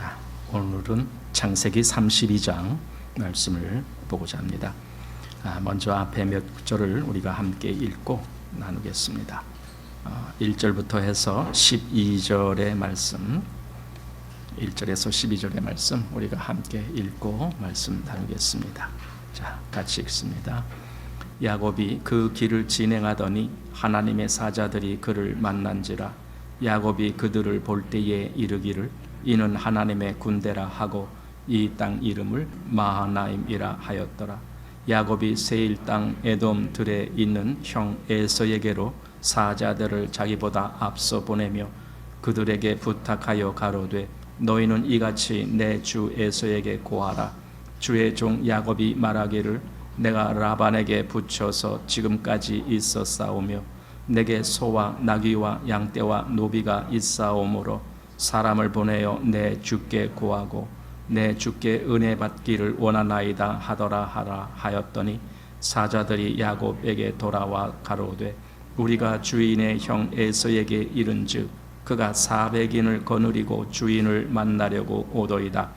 자, 오늘은 창세기 32장 말씀을 보고자 합니다. 먼저 앞에 몇 절을 우리가 함께 읽고 나누겠습니다. 1절부터 해서 12절의 말씀, 1절에서 12절의 말씀 우리가 함께 읽고 말씀 나누겠습니다. 자, 같이 읽습니다. 야곱이 그 길을 진행하더니 하나님의 사자들이 그를 만난지라. 야곱이 그들을 볼 때에 이르기를 이는 하나님의 군대라 하고 이 땅 이름을 마하나임이라 하였더라. 야곱이 세일 땅 에돔 들에 있는 형 에서에게로 사자들을 자기보다 앞서 보내며 그들에게 부탁하여 가로되 너희는 이같이 내 주 에서에게 고하라. 주의 종 야곱이 말하기를 내가 라반에게 붙여서 지금까지 있었사오며 내게 소와 나귀와 양떼와 노비가 있사오므로 사람을 보내어 내 주께 고하고 내 주께 은혜 받기를 원하나이다 하더라 하라 하였더니 사자들이 야곱에게 돌아와 가로되 우리가 주인의 형 에서에게 이른즉 그가 400인을 거느리고 주인을 만나려고 오도이다.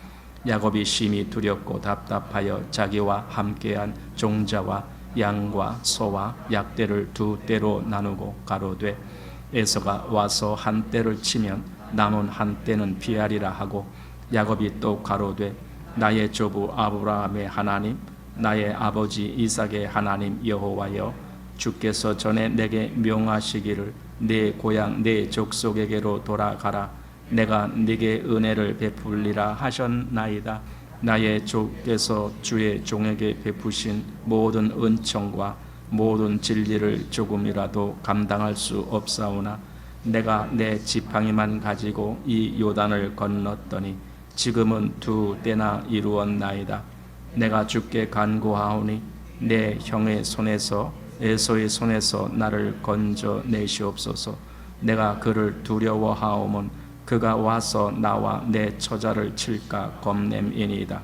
야곱이 심히 두렵고 답답하여 자기와 함께한 종자와 양과 소와 약대를 두 떼로 나누고 가로되 에서가 와서 한 떼를 치면 남은 한 떼는 피하리라 하고 야곱이 또 가로되 나의 조부 아브라함의 하나님 나의 아버지 이삭의 하나님 여호와여 주께서 전에 내게 명하시기를 내 고향 내 족속에게로 돌아가라. 내가 네게 은혜를 베풀리라 하셨나이다. 나의 주께서 주의 종에게 베푸신 모든 은총과 모든 진리를 조금이라도 감당할 수 없사오나 내가 내 지팡이만 가지고 이 요단을 건넜더니 지금은 두 때나 이루었나이다. 내가 주께 간구하오니 내 형의 손에서 에서의 손에서 나를 건져내시옵소서. 내가 그를 두려워하오면 그가 와서 나와 내 처자를 칠까 겁냄이니이다.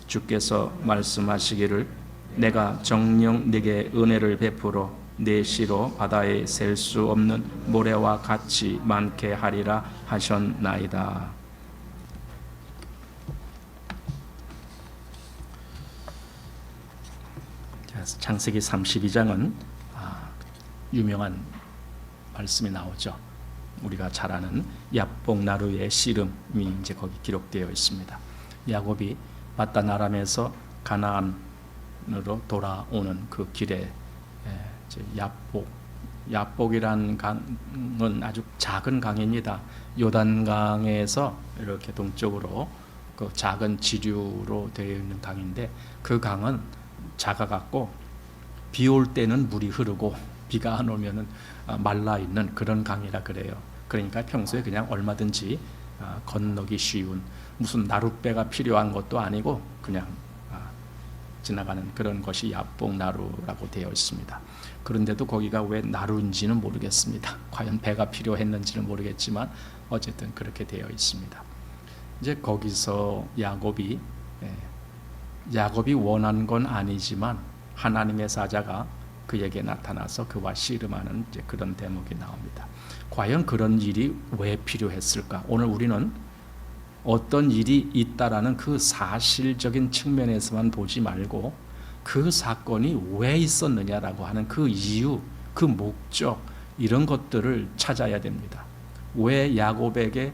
주께서 말씀하시기를 내가 정녕 네게 은혜를 베풀어 네 시로 바다에 셀 수 없는 모래와 같이 많게 하리라 하셨나이다. 창세기 32장은 유명한 말씀이 나오죠. 우리가 잘 아는 야복나루의 씨름이 이제 거기 기록되어 있습니다. 야곱이 paddan 아람에서 가나안으로 돌아오는 그 길에 야복이란 강은 아주 작은 강입니다. 요단강에서 이렇게 동쪽으로 그 작은 지류로 되어 있는 강인데 그 강은 작아갖고 비 올 때는 물이 흐르고 비가 안 오면은 말라 있는 그런 강이라 그래요. 그러니까 평소에 그냥 얼마든지 건너기 쉬운 무슨 나룻배가 필요한 것도 아니고 그냥 지나가는 그런 것이 야복나루라고 되어 있습니다. 그런데도 거기가 왜 나루인지는 모르겠습니다. 과연 배가 필요했는지는 모르겠지만 어쨌든 그렇게 되어 있습니다. 이제 거기서 야곱이 원한 건 아니지만 하나님의 사자가 그에게 나타나서 그와 씨름하는 이제 그런 대목이 나옵니다. 과연 그런 일이 왜 필요했을까? 오늘 우리는 어떤 일이 있다라는 그 사실적인 측면에서만 보지 말고 그 사건이 왜 있었느냐라고 하는 그 이유, 그 목적 이런 것들을 찾아야 됩니다. 왜 야곱에게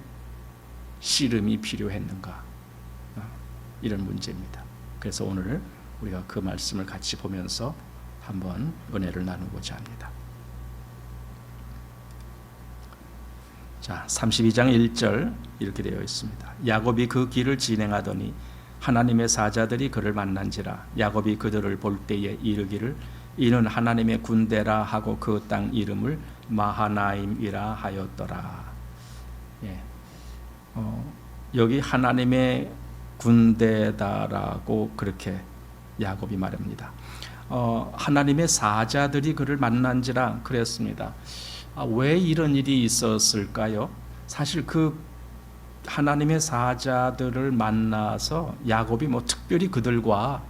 씨름이 필요했는가? 이런 문제입니다. 그래서 오늘 우리가 그 말씀을 같이 보면서 한번 은혜를 나누고자 합니다. 자, 32장 1절 이렇게 되어 있습니다. 야곱이 그 길을 진행하더니 하나님의 사자들이 그를 만난지라. 야곱이 그들을 볼 때에 이르기를 이는 하나님의 군대라 하고 그 땅 이름을 마하나임이라 하였더라. 여기 하나님의 군대다라고 그렇게 야곱이 말합니다. 하나님의 사자들이 그를 만난지라 그랬습니다. 왜 이런 일이 있었을까요? 사실 그 하나님의 사자들을 만나서 야곱이 뭐 특별히 그들과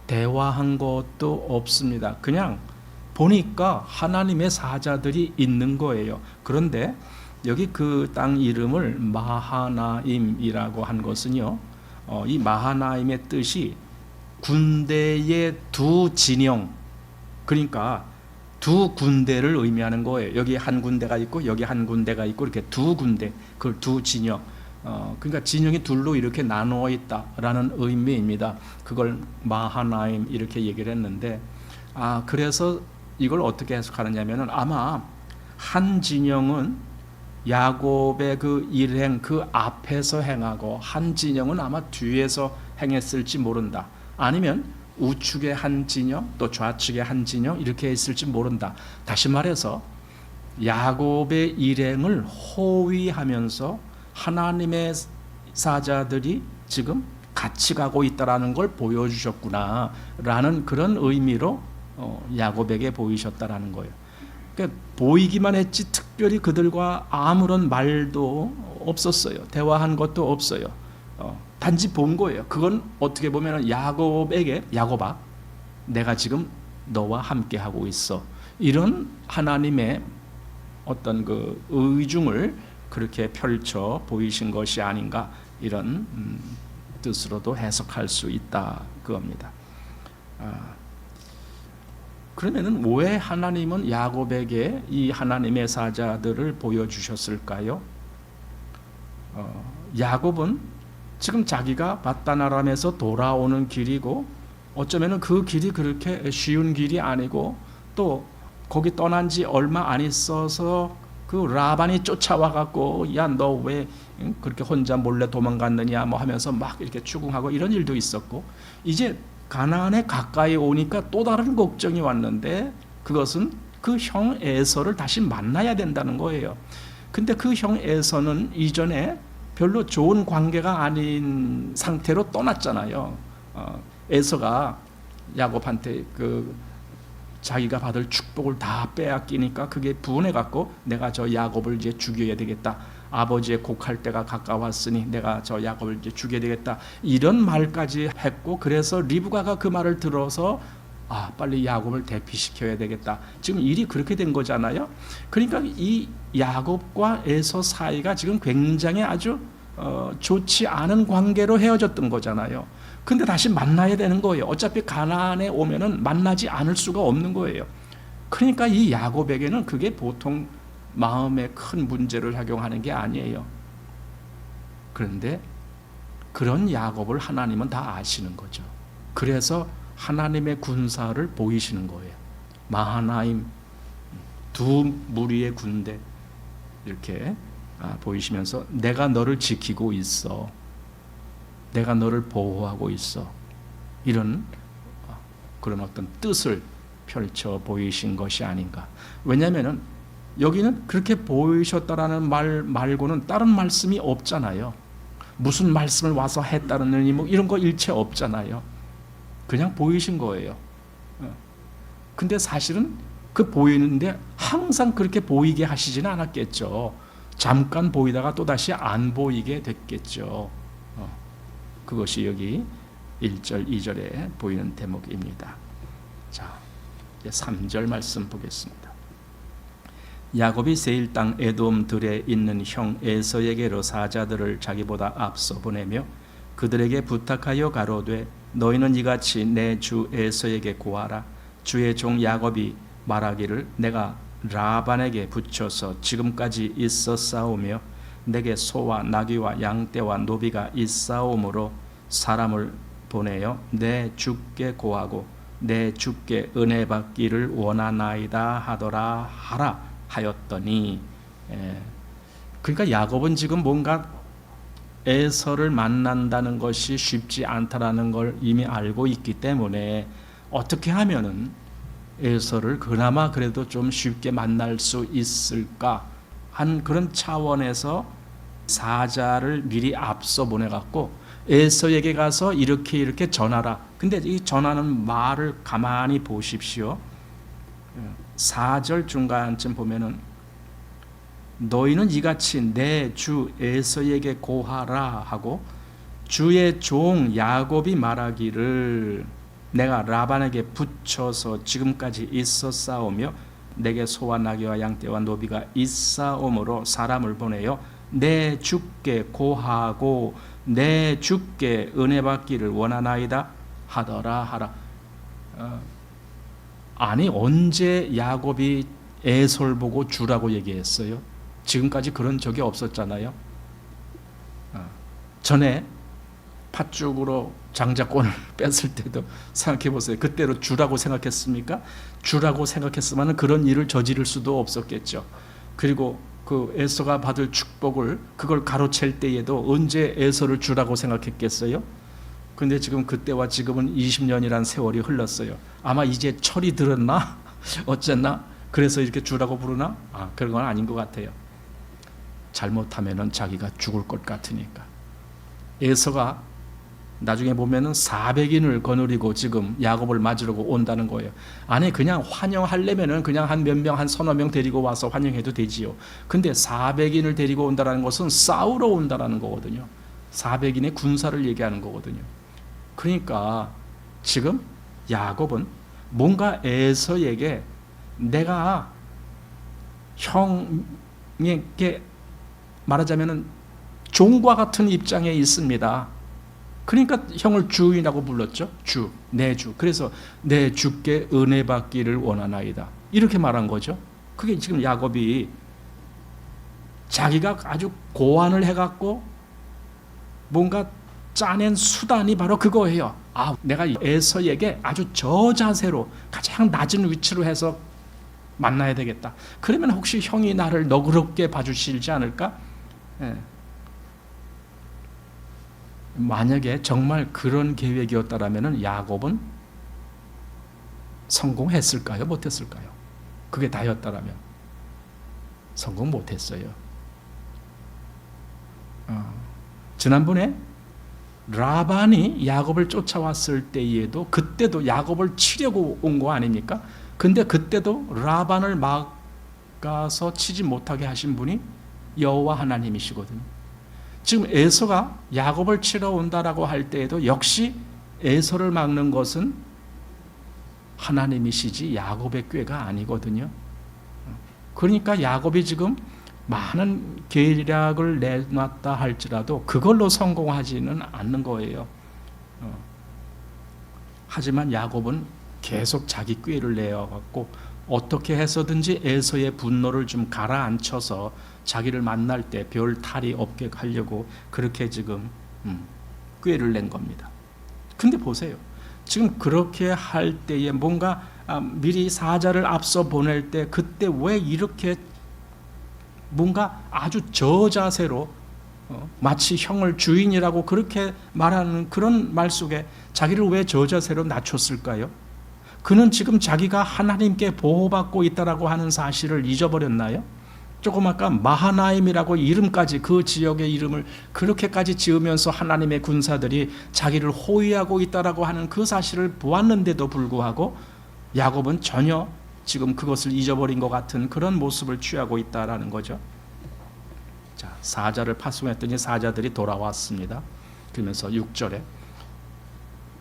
대화한 것도 없습니다. 그냥 보니까 하나님의 사자들이 있는 거예요. 그런데 여기 그 땅 이름을 마하나임이라고 한 것은요, 이 마하나임의 뜻이 군대의 두 진영, 그러니까 두 군대를 의미하는 거예요. 여기 한 군대가 있고 여기 한 군대가 있고 이렇게 두 군대, 그 두 진영. 그러니까 진영이 둘로 이렇게 나누어 있다라는 의미입니다. 그걸 마하나임 이렇게 얘기를 했는데, 그래서 이걸 어떻게 해석하느냐면은 아마 한 진영은 야곱의 그 일행 그 앞에서 행하고 한 진영은 아마 뒤에서 행했을지 모른다. 아니면 우측의 한 진영 또 좌측의 한 진영 이렇게 있을지 모른다. 다시 말해서 야곱의 일행을 호위하면서 하나님의 사자들이 지금 같이 가고 있다라는 걸 보여주셨구나라는 그런 의미로 야곱에게 보이셨다라는 거예요. 그러니까 보이기만 했지 특별히 그들과 아무런 말도 없었어요. 대화한 것도 없어요. 단지 본 거예요. 그건 어떻게 보면 야곱에게, 야곱아, 내가 지금 너와 함께 하고 있어. 이런 하나님의 어떤 그 의중을 그렇게 펼쳐 보이신 것이 아닌가, 이런 뜻으로도 해석할 수 있다 그겁니다. 그러면은 왜 하나님은 야곱에게 이 하나님의 사자들을 보여주셨을까요? 야곱은 지금 자기가 밧단 아람에서 돌아오는 길이고, 어쩌면은 그 길이 그렇게 쉬운 길이 아니고, 또 거기 떠난 지 얼마 안 있어서 그 라반이 쫓아와 갖고 야 너 왜 그렇게 혼자 몰래 도망갔느냐 뭐 하면서 막 이렇게 추궁하고 이런 일도 있었고, 이제 가나안에 가까이 오니까 또 다른 걱정이 왔는데, 그것은 그 형 에서를 다시 만나야 된다는 거예요. 근데 그 형 에서는 이전에 별로 좋은 관계가 아닌 상태로 떠났잖아요. 에서가 야곱한테 그 자기가 받을 축복을 다 빼앗기니까 그게 분해 갖고 내가 저 야곱을 이제 죽여야 되겠다. 아버지의 곡할 때가 가까웠으니 내가 저 야곱을 이제 죽여야 되겠다. 이런 말까지 했고, 그래서 리브가가 그 말을 들어서 빨리 야곱을 대피시켜야 되겠다. 지금 일이 그렇게 된 거잖아요. 그러니까 이 야곱과 에서 사이가 지금 굉장히 아주 좋지 않은 관계로 헤어졌던 거잖아요. 근데 다시 만나야 되는 거예요. 어차피 가나안에 오면은 만나지 않을 수가 없는 거예요. 그러니까 이 야곱에게는 그게 보통 마음에 큰 문제를 작용하는 게 아니에요. 그런데 그런 야곱을 하나님은 다 아시는 거죠. 그래서 하나님의 군사를 보이시는 거예요. 마하나임, 두 무리의 군대 이렇게 보이시면서 내가 너를 지키고 있어. 내가 너를 보호하고 있어. 이런 그런 어떤 뜻을 펼쳐 보이신 것이 아닌가. 왜냐하면 여기는 그렇게 보이셨다라는 말 말고는 다른 말씀이 없잖아요. 무슨 말씀을 와서 했다느니 뭐 이런 거 일체 없잖아요. 그냥 보이신 거예요. 근데 사실은 그 보이는데 항상 그렇게 보이게 하시지는 않았겠죠. 잠깐 보이다가 또다시 안 보이게 됐겠죠. 그것이 여기 1절, 2절에 보이는 대목입니다. 자, 이제 3절 말씀 보겠습니다. 야곱이 세일 땅 에돔 들에 있는 형 에서에게로 사자들을 자기보다 앞서 보내며 그들에게 부탁하여 가로되 너희는 이같이 내 주 에서에게 구하라. 주의 종 야곱이 말하기를 내가 라반에게 붙여서 지금까지 있었사오며 내게 소와 나귀와 양떼와 노비가 있사오므로 사람을 보내어 내 주께 고하고 내 주께 은혜 받기를 원하나이다 하더라 하라 하였더니. 그러니까 야곱은 지금 뭔가 에서를 만난다는 것이 쉽지 않다라는 걸 이미 알고 있기 때문에 어떻게 하면은 에서를 그나마 그래도 좀 쉽게 만날 수 있을까 한 그런 차원에서 사자를 미리 앞서 보내갖고 에서에게 가서 이렇게 전하라. 근데 이 전하는 말을 가만히 보십시오. 4절 중간쯤 보면은 너희는 이같이 내 주 에서에게 고하라 하고 주의 종 야곱이 말하기를 내가 라반에게 붙여서 지금까지 있었사오며 내게 소와 나귀와 양떼와 노비가 있사오므로 사람을 보내요 내 주께 고하고 내 주께 은혜 받기를 원하나이다 하더라 하라. 아니 언제 야곱이 에서를 보고 주라고 얘기했어요? 지금까지 그런 적이 없었잖아요. 전에 팥죽으로 장자권을 뺐을 때도 생각해 보세요. 그때로 주라고 생각했습니까? 주라고 생각했으면 그런 일을 저지를 수도 없었겠죠. 그리고 그 에서가 받을 축복을 그걸 가로챌 때에도 언제 에서를 주라고 생각했겠어요? 근데 지금 그때와 지금은 20년이란 세월이 흘렀어요. 아마 이제 철이 들었나? 어쨌나? 그래서 이렇게 주라고 부르나? 그런 건 아닌 것 같아요. 잘못하면은 자기가 죽을 것 같으니까. 에서가 나중에 보면은 400인을 거느리고 지금 야곱을 맞으려고 온다는 거예요. 아니 그냥 환영하려면은 그냥 한 몇 명, 한 서너 명 데리고 와서 환영해도 되지요. 근데 400인을 데리고 온다는 것은 싸우러 온다는 거거든요. 400인의 군사를 얘기하는 거거든요. 그러니까 지금 야곱은 뭔가 에서에게 내가 형에게 말하자면은 종과 같은 입장에 있습니다. 그러니까 형을 주인이라고 불렀죠. 주, 내 주. 그래서 내 주께 은혜 받기를 원하나이다. 이렇게 말한 거죠. 그게 지금 야곱이 자기가 아주 고안을 해갖고 뭔가 짜낸 수단이 바로 그거예요. 내가 에서에게 아주 저자세로 가장 낮은 위치로 해서 만나야 되겠다. 그러면 혹시 형이 나를 너그럽게 봐주시지 않을까? 만약에 정말 그런 계획이었다라면 야곱은 성공했을까요? 못했을까요? 그게 다였다라면 성공 못했어요. 지난번에 라반이 야곱을 쫓아왔을 때에도 그때도 야곱을 치려고 온 거 아닙니까? 근데 그때도 라반을 막아서 치지 못하게 하신 분이 여호와 하나님이시거든요. 지금 에서가 야곱을 치러 온다라고 할 때에도 역시 에서를 막는 것은 하나님이시지 야곱의 꾀가 아니거든요. 그러니까 야곱이 지금 많은 계략을 내놨다 할지라도 그걸로 성공하지는 않는 거예요. 하지만 야곱은 계속 자기 꾀를 내어갖고 어떻게 해서든지 에서의 분노를 좀 가라앉혀서 자기를 만날 때 별 탈이 없게 하려고 그렇게 지금 꾀를 낸 겁니다. 근데 보세요. 지금 그렇게 할 때에 뭔가 미리 사자를 앞서 보낼 때 그때 왜 이렇게 뭔가 아주 저자세로 마치 형을 주인이라고 그렇게 말하는 그런 말 속에 자기를 왜 저자세로 낮췄을까요? 그는 지금 자기가 하나님께 보호받고 있다라고 하는 사실을 잊어버렸나요? 조금 아까 마하나임이라고 이름까지 그 지역의 이름을 그렇게까지 지으면서 하나님의 군사들이 자기를 호위하고 있다라고 하는 그 사실을 보았는데도 불구하고 야곱은 전혀 지금 그것을 잊어버린 것 같은 그런 모습을 취하고 있다라는 거죠. 자, 사자를 파송했더니 사자들이 돌아왔습니다. 그러면서 6절에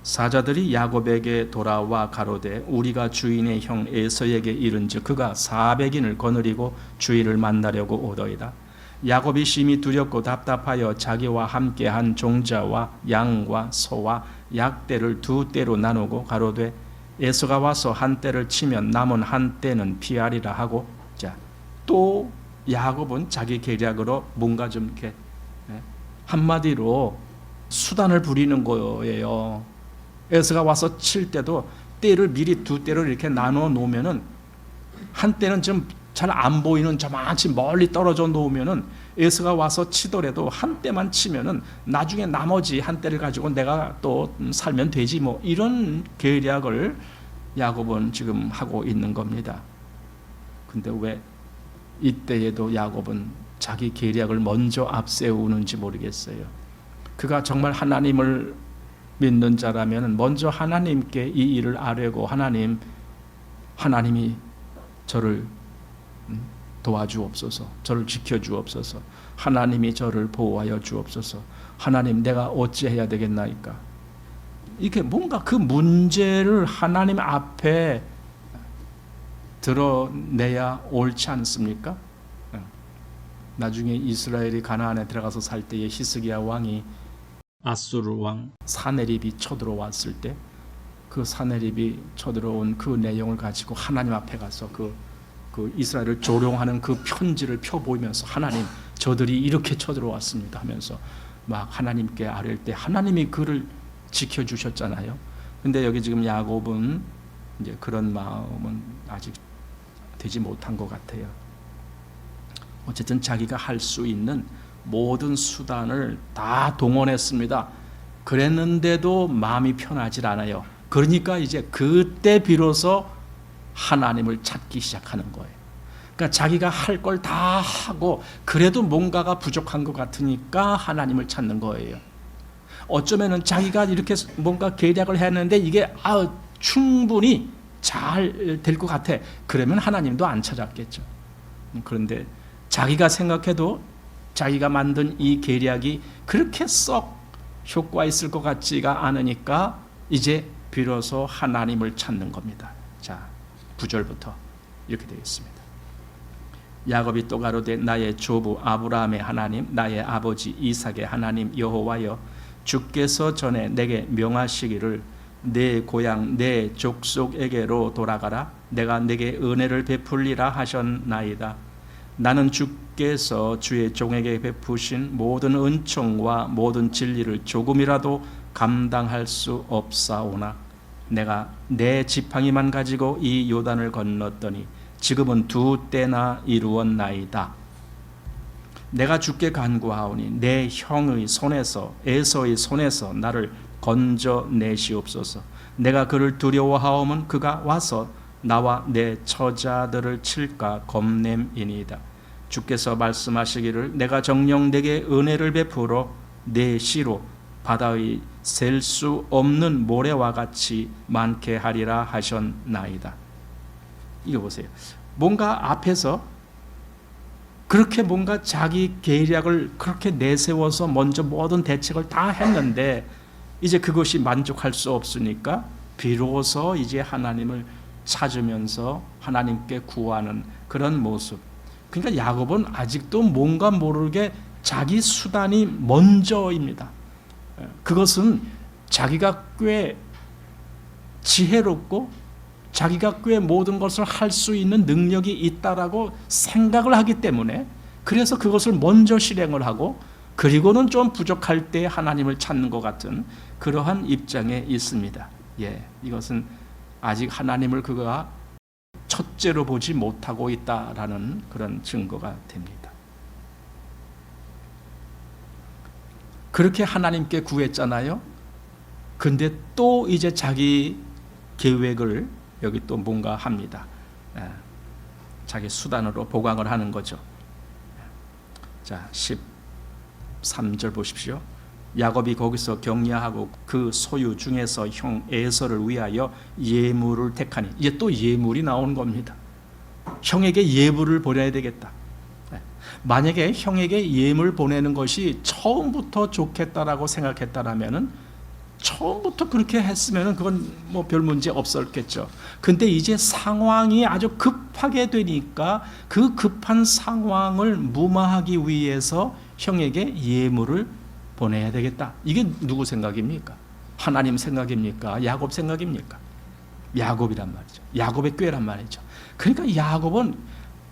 사자들이 야곱에게 돌아와 가로되 우리가 주인의 형 에서에게 이른즉 그가 400인을 거느리고 주인을 만나려고 오더이다. 야곱이 심히 두렵고 답답하여 자기와 함께한 종자와 양과 소와 약대를 두 떼로 나누고 가로되 에서가 와서 한 떼를 치면 남은 한 떼는 피하리라 하고, 자, 또 야곱은 자기 계략으로 뭔가 좀 이렇게 한마디로 수단을 부리는 거예요. 에서가 와서 칠 때도 떼를 미리 두 떼를 이렇게 나눠 놓으면은 한 떼는 좀 잘 안 보이는 저만치 멀리 떨어져 놓으면은 에서가 와서 치더라도 한 떼만 치면은 나중에 나머지 한 떼를 가지고 내가 또 살면 되지 뭐 이런 계략을 야곱은 지금 하고 있는 겁니다. 근데 왜 이때에도 야곱은 자기 계략을 먼저 앞세우는지 모르겠어요. 그가 정말 하나님을 믿는 자라면 먼저 하나님께 이 일을 아뢰고 하나님이 저를 도와주옵소서, 저를 지켜주옵소서, 하나님이 저를 보호하여 주옵소서, 하나님 내가 어찌해야 되겠나이까. 이렇게 뭔가 그 문제를 하나님 앞에 드러내야 옳지 않습니까? 나중에 이스라엘이 가나안에 들어가서 살 때에 히스기야 왕이 아수르 왕 사네립이 쳐들어왔을 때 그 사네립이 쳐들어온 그 내용을 가지고 하나님 앞에 가서 그 이스라엘을 조롱하는 그 편지를 펴보이면서 하나님 저들이 이렇게 쳐들어왔습니다 하면서 막 하나님께 아뢰을 때 하나님이 그를 지켜주셨잖아요. 근데 여기 지금 야곱은 이제 그런 마음은 아직 되지 못한 것 같아요. 어쨌든 자기가 할 수 있는 모든 수단을 다 동원했습니다. 그랬는데도 마음이 편하질 않아요. 그러니까 이제 그때 비로소 하나님을 찾기 시작하는 거예요. 그러니까 자기가 할 걸 다 하고 그래도 뭔가가 부족한 것 같으니까 하나님을 찾는 거예요. 어쩌면은 자기가 이렇게 뭔가 계략을 했는데 이게 충분히 잘 될 것 같아. 그러면 하나님도 안 찾았겠죠. 그런데 자기가 생각해도 자기가 만든 이 계략이 그렇게 썩 효과 있을 것 같지가 않으니까 이제 비로소 하나님을 찾는 겁니다. 자, 9절부터 이렇게 되겠습니다. 야곱이 또 가로되 나의 조부 아브라함의 하나님 나의 아버지 이삭의 하나님 여호와여 주께서 전에 내게 명하시기를 내 고향 내 족속에게로 돌아가라 내가 내게 은혜를 베풀리라 하셨나이다. 나는 주께서 주의 종에게 베푸신 모든 은총과 모든 진리를 조금이라도 감당할 수 없사오나 내가 내 지팡이만 가지고 이 요단을 건넜더니 지금은 2때나 이루었나이다. 내가 주께 간구하오니 내 형의 손에서 에서의 손에서 나를 건져내시옵소서. 내가 그를 두려워하오면 그가 와서 나와 내 처자들을 칠까 겁냄이니이다. 주께서 말씀하시기를 내가 정녕 내게 은혜를 베풀어 내 시로 바다의 셀 수 없는 모래와 같이 많게 하리라 하셨나이다. 이거 보세요. 뭔가 앞에서 그렇게 뭔가 자기 계략을 그렇게 내세워서 먼저 모든 대책을 다 했는데 이제 그것이 만족할 수 없으니까 비로소 이제 하나님을 찾으면서 하나님께 구하는 그런 모습. 그러니까 야곱은 아직도 뭔가 모르게 자기 수단이 먼저입니다. 그것은 자기가 꽤 지혜롭고 자기가 꽤 모든 것을 할 수 있는 능력이 있다라고 생각을 하기 때문에 그래서 그것을 먼저 실행을 하고 그리고는 좀 부족할 때 하나님을 찾는 것 같은 그러한 입장에 있습니다. 이것은 아직 하나님을 그가 첫째로 보지 못하고 있다라는 그런 증거가 됩니다. 그렇게 하나님께 구했잖아요. 근데 또 이제 자기 계획을 여기 또 뭔가 합니다. 자기 수단으로 보강을 하는 거죠. 자, 13절 보십시오. 야곱이 거기서 격려하고 그 소유 중에서 형 에서를 위하여 예물을 택하니 이제 또 예물이 나오는 겁니다. 형에게 예물을 보내야 되겠다. 만약에 형에게 예물 보내는 것이 처음부터 좋겠다라고 생각했다라면은 처음부터 그렇게 했으면은 그건 뭐 별 문제 없었겠죠. 근데 이제 상황이 아주 급하게 되니까 그 급한 상황을 무마하기 위해서 형에게 예물을 보내야 되겠다. 이게 누구 생각입니까? 하나님 생각입니까? 야곱 생각입니까? 야곱이란 말이죠. 야곱의 꾀란 말이죠. 그러니까 야곱은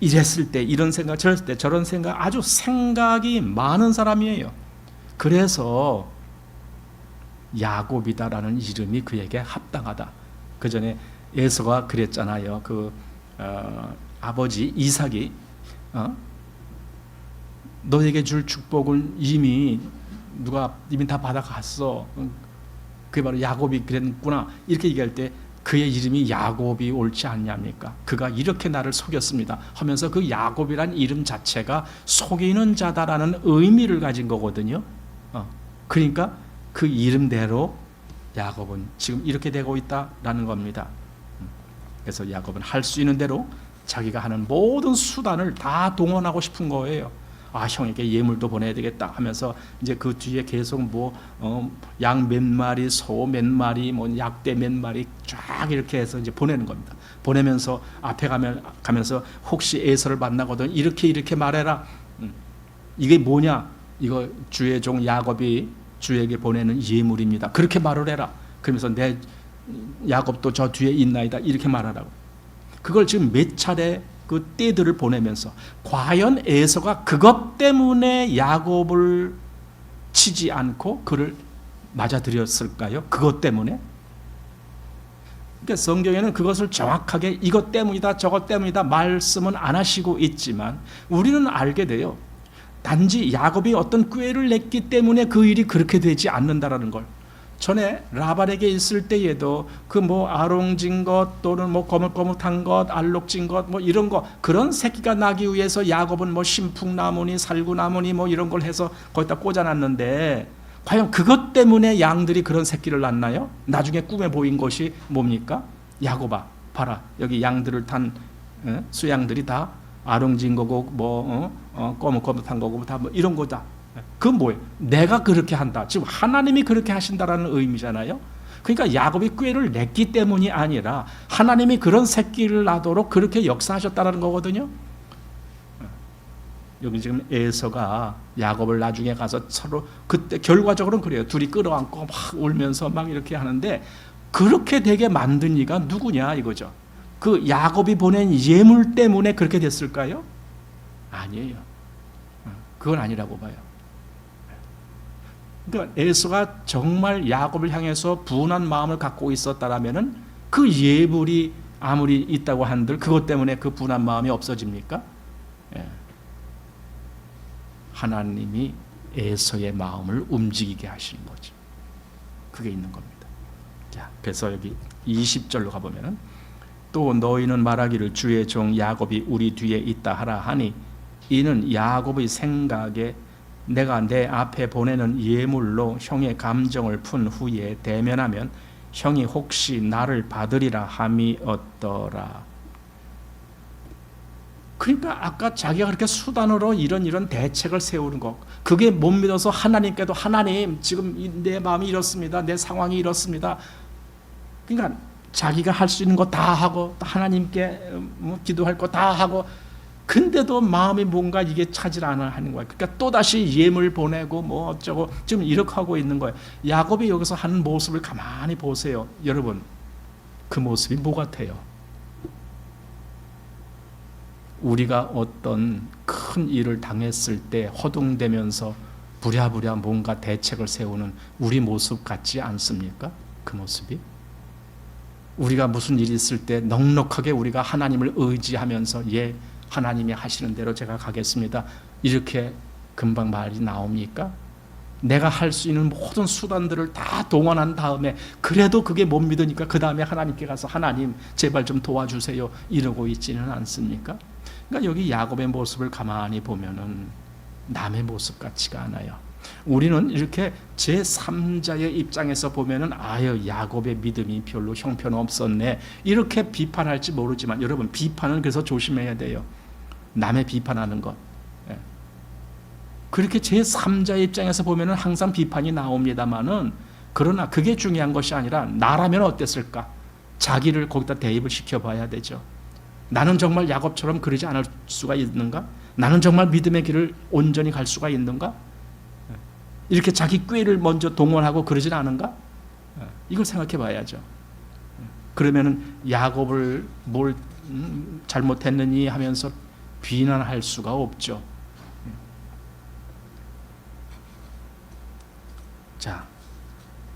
이랬을 때 이런 생각, 저랬을 때 저런 생각, 아주 생각이 많은 사람이에요. 그래서 야곱이다라는 이름이 그에게 합당하다. 그 전에 에서가 그랬잖아요. 아버지 이삭이 너에게 줄 축복을 이미 다 받아갔어. 그게 바로 야곱이 그랬구나. 이렇게 얘기할 때 그의 이름이 야곱이 옳지 않냐입니까? 그가 이렇게 나를 속였습니다 하면서 그 야곱이란 이름 자체가 속이는 자다라는 의미를 가진 거거든요. 그러니까 그 이름대로 야곱은 지금 이렇게 되고 있다라는 겁니다. 그래서 야곱은 할 수 있는 대로 자기가 하는 모든 수단을 다 동원하고 싶은 거예요. 아, 형에게 예물도 보내야 되겠다 하면서 이제 그 뒤에 계속 뭐 양 몇 마리, 소 몇 마리, 뭐 약대 몇 마리 쫙 이렇게 해서 이제 보내는 겁니다. 보내면서 앞에 가면서 혹시 에서를 만나거든 이렇게 말해라. 이게 뭐냐? 이거 주의 종 야곱이 주에게 보내는 예물입니다. 그렇게 말을 해라. 그러면서 내 야곱도 저 뒤에 있나이다 이렇게 말하라고. 그걸 지금 몇 차례 그 떼들을 보내면서 과연 에서가 그것 때문에 야곱을 치지 않고 그를 맞아들였을까요? 그것 때문에? 그러니까 성경에는 그것을 정확하게 이것 때문이다 저것 때문이다 말씀은 안 하시고 있지만 우리는 알게 돼요. 단지 야곱이 어떤 꾀를 냈기 때문에 그 일이 그렇게 되지 않는다라는 걸. 전에 라반에게 있을 때에도 그 뭐 아롱진 것 또는 뭐 거뭇거뭇한 것, 알록진 것 뭐 이런 거 그런 새끼가 나기 위해서 야곱은 뭐 신풍나무니 살구나무니 뭐 이런 걸 해서 거기다 꽂아놨는데 과연 그것 때문에 양들이 그런 새끼를 낳나요? 나중에 꿈에 보인 것이 뭡니까? 야곱아 봐라 여기 양들을 탄 수양들이 다 아롱진 거고 뭐 거뭇거뭇한 거고 다 뭐 이런 거다. 그건 뭐예요? 내가 그렇게 한다. 지금 하나님이 그렇게 하신다라는 의미잖아요. 그러니까 야곱이 꾀를 냈기 때문이 아니라 하나님이 그런 새끼를 낳도록 그렇게 역사하셨다는 거거든요. 여기 지금 에서가 야곱을 나중에 가서 서로 그때 결과적으로는 그래요. 둘이 끌어안고 막 울면서 막 이렇게 하는데 그렇게 되게 만든 이가 누구냐 이거죠. 그 야곱이 보낸 예물 때문에 그렇게 됐을까요? 아니에요. 그건 아니라고 봐요. 그러니까 에서가 정말 야곱을 향해서 분한 마음을 갖고 있었다라면은 그 예물이 아무리 있다고 한들 그것 때문에 그 분한 마음이 없어집니까? 예. 하나님이 에서의 마음을 움직이게 하시는 거죠. 그게 있는 겁니다. 자, 그래서 여기 20절로 가보면은 또 너희는 말하기를 주의 종 야곱이 우리 뒤에 있다 하라 하니 이는 야곱의 생각에 내가 내 앞에 보내는 예물로 형의 감정을 푼 후에 대면하면 형이 혹시 나를 받으리라 함이 어떠라. 그러니까 아까 자기가 그렇게 수단으로 이런 대책을 세우는 것 그게 못 믿어서 하나님께도 하나님 지금 내 마음이 이렇습니다. 내 상황이 이렇습니다. 그러니까 자기가 할 수 있는 거 다 하고 하나님께 기도할 거 다 하고 근데도 마음이 뭔가 이게 차질 않아 하는 거예요. 그러니까 또다시 예물 보내고 뭐 어쩌고 지금 이렇게 하고 있는 거예요. 야곱이 여기서 하는 모습을 가만히 보세요. 여러분 그 모습이 뭐 같아요? 우리가 어떤 큰 일을 당했을 때 허둥대면서 부랴부랴 뭔가 대책을 세우는 우리 모습 같지 않습니까? 그 모습이 우리가 무슨 일이 있을 때 넉넉하게 우리가 하나님을 의지하면서 예 하나님이 하시는 대로 제가 가겠습니다. 이렇게 금방 말이 나옵니까? 내가 할 수 있는 모든 수단들을 다 동원한 다음에 그래도 그게 못 믿으니까 그 다음에 하나님께 가서 하나님 제발 좀 도와주세요 이러고 있지는 않습니까? 그러니까 여기 야곱의 모습을 가만히 보면은 남의 모습 같지가 않아요. 우리는 이렇게 제3자의 입장에서 보면은 아유 야곱의 믿음이 별로 형편없었네 이렇게 비판할지 모르지만 여러분 비판은 그래서 조심해야 돼요. 남의 비판하는 것 그렇게 제3자의 입장에서 보면은 항상 비판이 나옵니다만은 그러나 그게 중요한 것이 아니라 나라면 어땠을까? 자기를 거기다 대입을 시켜봐야 되죠. 나는 정말 야곱처럼 그러지 않을 수가 있는가? 나는 정말 믿음의 길을 온전히 갈 수가 있는가? 이렇게 자기 꾀를 먼저 동원하고 그러진 않은가? 이걸 생각해 봐야죠. 그러면은 야곱을 뭘 잘못했느니 하면서 비난할 수가 없죠. 자,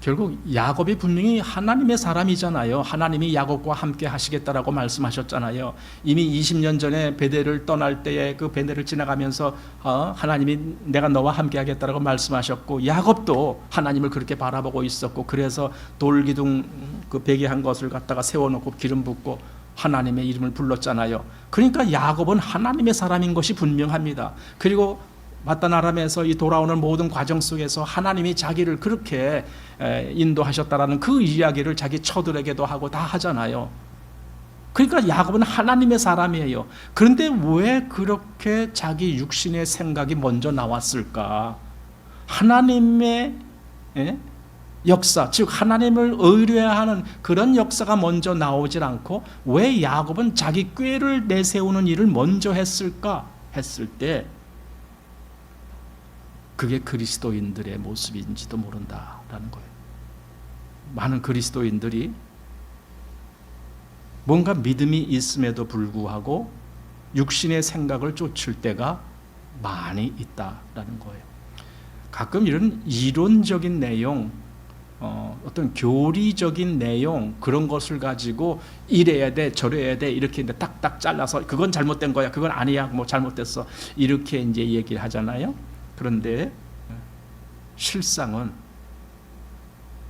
결국 야곱이 분명히 하나님의 사람이잖아요. 하나님이 야곱과 함께 하시겠다라고 말씀하셨잖아요. 이미 20년 전에 베델을 떠날 때에 그 베델을 지나가면서 하나님이 내가 너와 함께 하겠다라고 말씀하셨고 야곱도 하나님을 그렇게 바라보고 있었고 그래서 돌기둥 그 베개한 것을 갖다가 세워놓고 기름 붓고 하나님의 이름을 불렀잖아요. 그러니까 야곱은 하나님의 사람인 것이 분명합니다. 그리고 마단 아람에서 이 돌아오는 모든 과정 속에서 하나님이 자기를 그렇게 인도하셨다라는 그 이야기를 자기 처들에게도 하고 다 하잖아요. 그러니까 야곱은 하나님의 사람이에요. 그런데 왜 그렇게 자기 육신의 생각이 먼저 나왔을까? 하나님의 역사, 즉 하나님을 의뢰하는 그런 역사가 먼저 나오질 않고 왜 야곱은 자기 꾀를 내세우는 일을 먼저 했을까 했을 때 그게 그리스도인들의 모습인지도 모른다라는 거예요. 많은 그리스도인들이 뭔가 믿음이 있음에도 불구하고 육신의 생각을 쫓을 때가 많이 있다라는 거예요. 가끔 이런 이론적인 내용, 어떤 교리적인 내용 그런 것을 가지고 이래야 돼 저래야 돼 이렇게 딱딱 잘라서 그건 잘못된 거야 그건 아니야 뭐 잘못됐어 이렇게 이제 얘기를 하잖아요. 그런데 실상은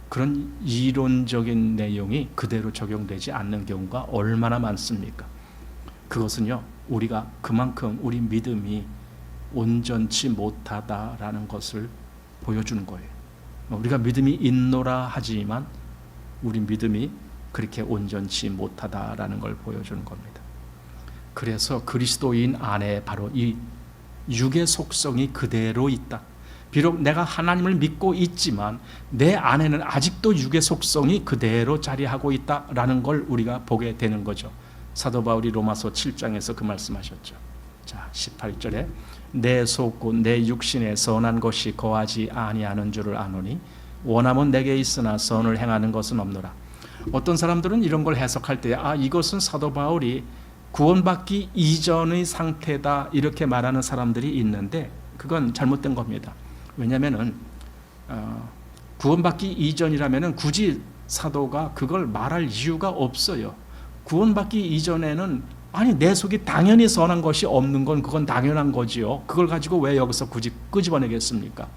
그런 이론적인 내용이 그대로 적용되지 않는 경우가 얼마나 많습니까? 그것은요 우리가 그만큼 우리 믿음이 온전치 못하다라는 것을 보여주는 거예요. 우리가 믿음이 있노라 하지만 우리 믿음이 그렇게 온전치 못하다라는 걸 보여주는 겁니다. 그래서 그리스도인 안에 바로 이 육의 속성이 그대로 있다. 비록 내가 하나님을 믿고 있지만 내 안에는 아직도 육의 속성이 그대로 자리하고 있다라는 걸 우리가 보게 되는 거죠. 사도 바울이 로마서 7장에서 그 말씀하셨죠. 자, 18절에 내 속 내 육신에 선한 것이 거하지 아니하는 줄을 아노니 원함은 내게 있으나 선을 행하는 것은 없노라. 어떤 사람들은 이런 걸 해석할 때 이것은 사도 바울이 구원받기 이전의 상태다 이렇게 말하는 사람들이 있는데 그건 잘못된 겁니다. 왜냐하면은 구원받기 이전이라면은 굳이 사도가 그걸 말할 이유가 없어요. 구원받기 이전에는 내 속에 당연히 선한 것이 없는 건 그건 당연한 거지요. 그걸 가지고 왜 여기서 굳이 끄집어내겠습니까?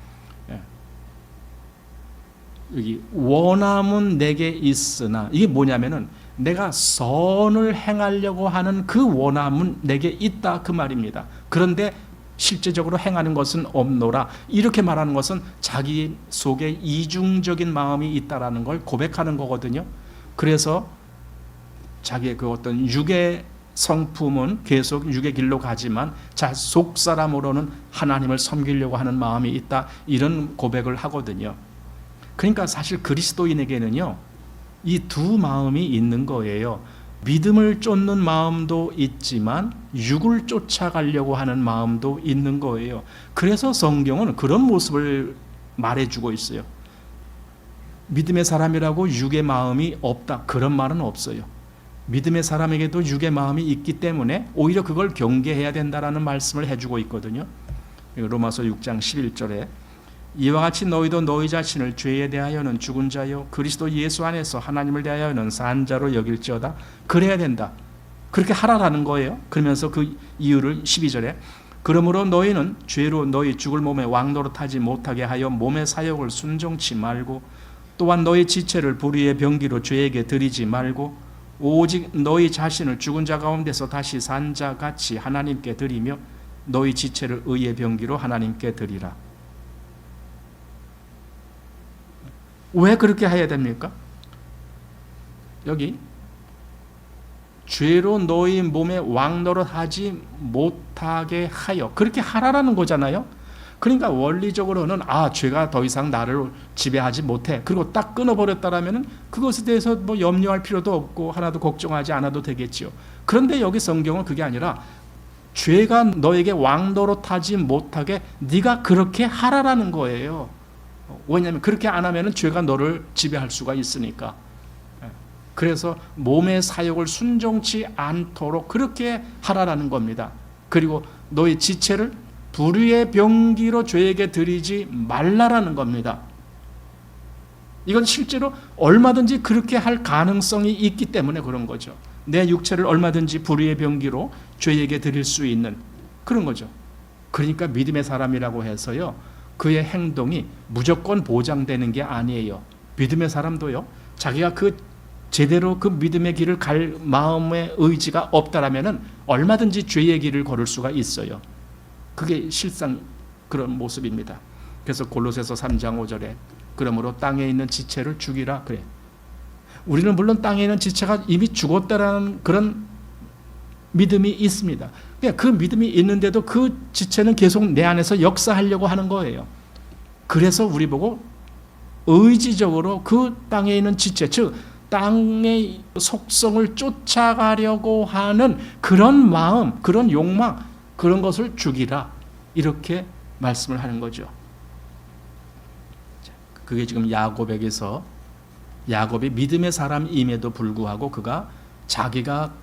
여기 원함은 내게 있으나 이게 뭐냐면은 내가 선을 행하려고 하는 그 원함은 내게 있다 그 말입니다. 그런데 실제적으로 행하는 것은 없노라 이렇게 말하는 것은 자기 속에 이중적인 마음이 있다라는 걸 고백하는 거거든요. 그래서 자기의 그 어떤 육의 성품은 계속 육의 길로 가지만 속 사람으로는 하나님을 섬기려고 하는 마음이 있다 이런 고백을 하거든요. 그러니까 사실 그리스도인에게는요 이 두 마음이 있는 거예요. 믿음을 쫓는 마음도 있지만 육을 쫓아가려고 하는 마음도 있는 거예요. 그래서 성경은 그런 모습을 말해주고 있어요. 믿음의 사람이라고 육의 마음이 없다 그런 말은 없어요. 믿음의 사람에게도 육의 마음이 있기 때문에 오히려 그걸 경계해야 된다라는 말씀을 해주고 있거든요. 로마서 6장 11절에 이와 같이 너희도 너희 자신을 죄에 대하여는 죽은 자요 그리스도 예수 안에서 하나님을 대하여는 산 자로 여길지어다. 그래야 된다. 그렇게 하라라는 거예요. 그러면서 그 이유를 12절에 그러므로 너희는 죄로 너희 죽을 몸에 왕노릇하지 못하게 하여 몸의 사욕을 순종치 말고 또한 너희 지체를 불의의 병기로 죄에게 드리지 말고 오직 너희 자신을 죽은 자 가운데서 다시 산 자 같이 하나님께 드리며 너희 지체를 의의 병기로 하나님께 드리라. 왜 그렇게 해야 됩니까? 여기 죄로 너희 몸에 왕노릇하지 못하게 하여 그렇게 하라라는 거잖아요. 그러니까 원리적으로는 죄가 더 이상 나를 지배하지 못해 그리고 딱 끊어버렸다라면 그것에 대해서 뭐 염려할 필요도 없고 하나도 걱정하지 않아도 되겠지요. 그런데 여기 성경은 그게 아니라 죄가 너에게 왕노릇하지 못하게 네가 그렇게 하라라는 거예요. 왜냐하면 그렇게 안 하면 죄가 너를 지배할 수가 있으니까. 그래서 몸의 사욕을 순종치 않도록 그렇게 하라라는 겁니다. 그리고 너의 지체를 불의의 병기로 죄에게 드리지 말라라는 겁니다. 이건 실제로 얼마든지 그렇게 할 가능성이 있기 때문에 그런 거죠. 내 육체를 얼마든지 불의의 병기로 죄에게 드릴 수 있는 그런 거죠. 그러니까 믿음의 사람이라고 해서요 그의 행동이 무조건 보장되는 게 아니에요. 믿음의 사람도요 자기가 제대로 그 믿음의 길을 갈 마음의 의지가 없다라면은 얼마든지 죄의 길을 걸을 수가 있어요. 그게 실상 그런 모습입니다. 그래서 골로새서 3장 5절에 그러므로 땅에 있는 지체를 죽이라 그래. 우리는 물론 땅에 있는 지체가 이미 죽었다라는 그런 믿음이 있습니다. 그 믿음이 있는데도 그 지체는 계속 내 안에서 역사하려고 하는 거예요. 그래서 우리 보고 의지적으로 그 땅에 있는 지체, 즉 땅의 속성을 쫓아가려고 하는 그런 마음, 그런 욕망, 그런 것을 죽이라, 이렇게 말씀을 하는 거죠. 그게 지금 야곱에게서, 야곱이 믿음의 사람임에도 불구하고 그가 자기가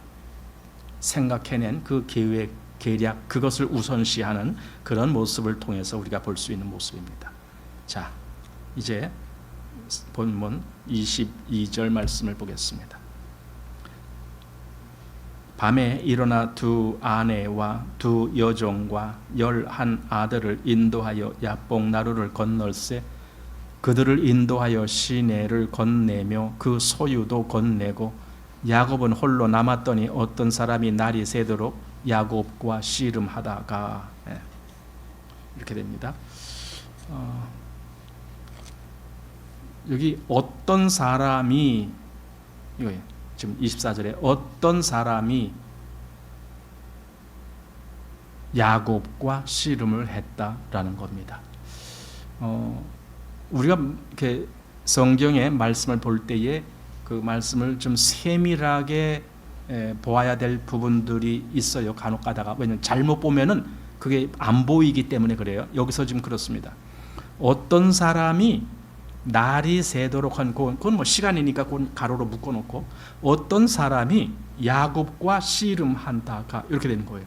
생각해낸 그 계획, 계략, 그것을 우선시하는 그런 모습을 통해서 우리가 볼 수 있는 모습입니다. 자, 이제 본문 22절 말씀을 보겠습니다. 밤에 일어나 두 아내와 두 여종과 11 아들을 인도하여 야복 나루를 건널세 그들을 인도하여 시내를 건네며 그 소유도 건네고 야곱은 홀로 남았더니 어떤 사람이 날이 새도록 야곱과 씨름하다가, 이렇게 됩니다. 여기 어떤 사람이, 이거예요. 지금 24절에 어떤 사람이 야곱과 씨름을 했다라는 겁니다. 우리가 이렇게 성경의 말씀을 볼 때에 그 말씀을 좀 세밀하게 보아야 될 부분들이 있어요. 간혹 가다가. 왜냐하면 잘못 보면은 그게 안 보이기 때문에 그래요. 여기서 지금 그렇습니다. 어떤 사람이 날이 새도록 한, 그건 뭐 시간이니까 그건 가로로 묶어놓고, 어떤 사람이 야곱과 씨름한다가, 이렇게 되는 거예요.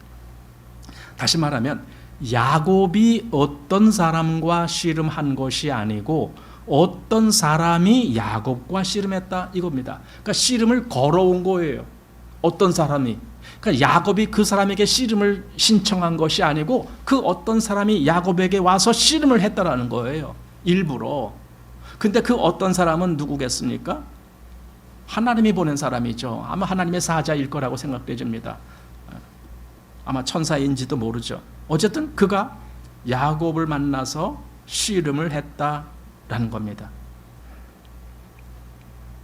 다시 말하면 야곱이 어떤 사람과 씨름한 것이 아니고 어떤 사람이 야곱과 씨름했다, 이겁니다. 그러니까 씨름을 걸어온 거예요. 어떤 사람이. 그러니까 야곱이 그 사람에게 씨름을 신청한 것이 아니고 그 어떤 사람이 야곱에게 와서 씨름을 했다라는 거예요. 일부러. 근데 그 어떤 사람은 누구겠습니까? 하나님이 보낸 사람이죠. 아마 하나님의 사자일 거라고 생각되집니다. 아마 천사인지도 모르죠. 어쨌든 그가 야곱을 만나서 씨름을 했다라는 겁니다.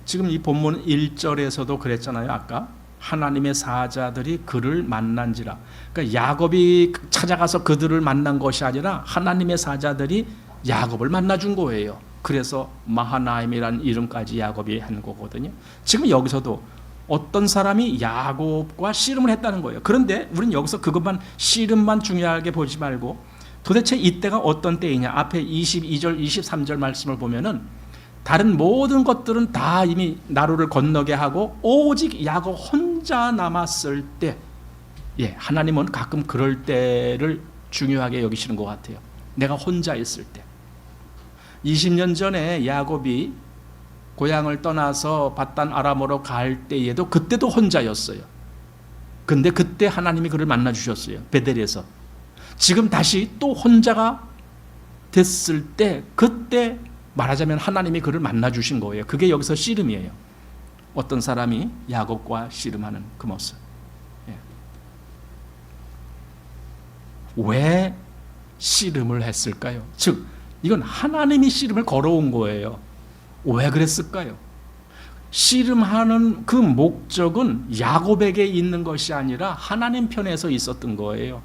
지금 이 본문 1절에서도 그랬잖아요. 아까 하나님의 사자들이 그를 만난지라. 그러니까 야곱이 찾아가서 그들을 만난 것이 아니라 하나님의 사자들이 야곱을 만나준 거예요. 그래서 마하나임이라는 이름까지 야곱이 한 거거든요. 지금 여기서도 어떤 사람이 야곱과 씨름을 했다는 거예요. 그런데 우리는 여기서 그것만, 씨름만 중요하게 보지 말고 도대체 이때가 어떤 때이냐. 앞에 22절, 23절 말씀을 보면은 다른 모든 것들은 다 이미 나루를 건너게 하고 오직 야곱 혼자 남았을 때, 하나님은 가끔 그럴 때를 중요하게 여기시는 것 같아요. 내가 혼자 있을 때. 20년 전에 야곱이 고향을 떠나서 밧단 아람으로 갈 때에도 그때도 혼자였어요. 근데 그때 하나님이 그를 만나 주셨어요. 베델에서. 지금 다시 또 혼자가 됐을 때, 그때 말하자면 하나님이 그를 만나 주신 거예요. 그게 여기서 씨름이에요. 어떤 사람이 야곱과 씨름하는 그 모습. 왜 씨름을 했을까요? 즉 이건 하나님이 씨름을 걸어온 거예요. 왜 그랬을까요? 씨름하는 그 목적은 야곱에게 있는 것이 아니라 하나님 편에서 있었던 거예요.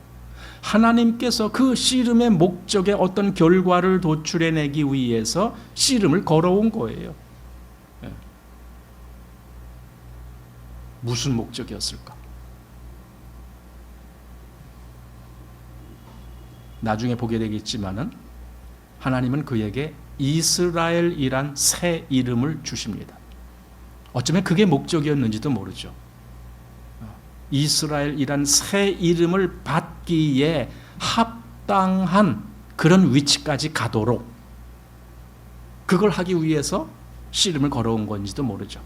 하나님께서 그 씨름의 목적에 어떤 결과를 도출해내기 위해서 씨름을 걸어온 거예요. 무슨 목적이었을까? 나중에 보게 되겠지만은 하나님은 그에게 이스라엘이란 새 이름을 주십니다. 어쩌면 그게 목적이었는지도 모르죠. 이스라엘이란 새 이름을 받기에 합당한 그런 위치까지 가도록 그걸 하기 위해서 씨름을 걸어온 건지도 모르죠.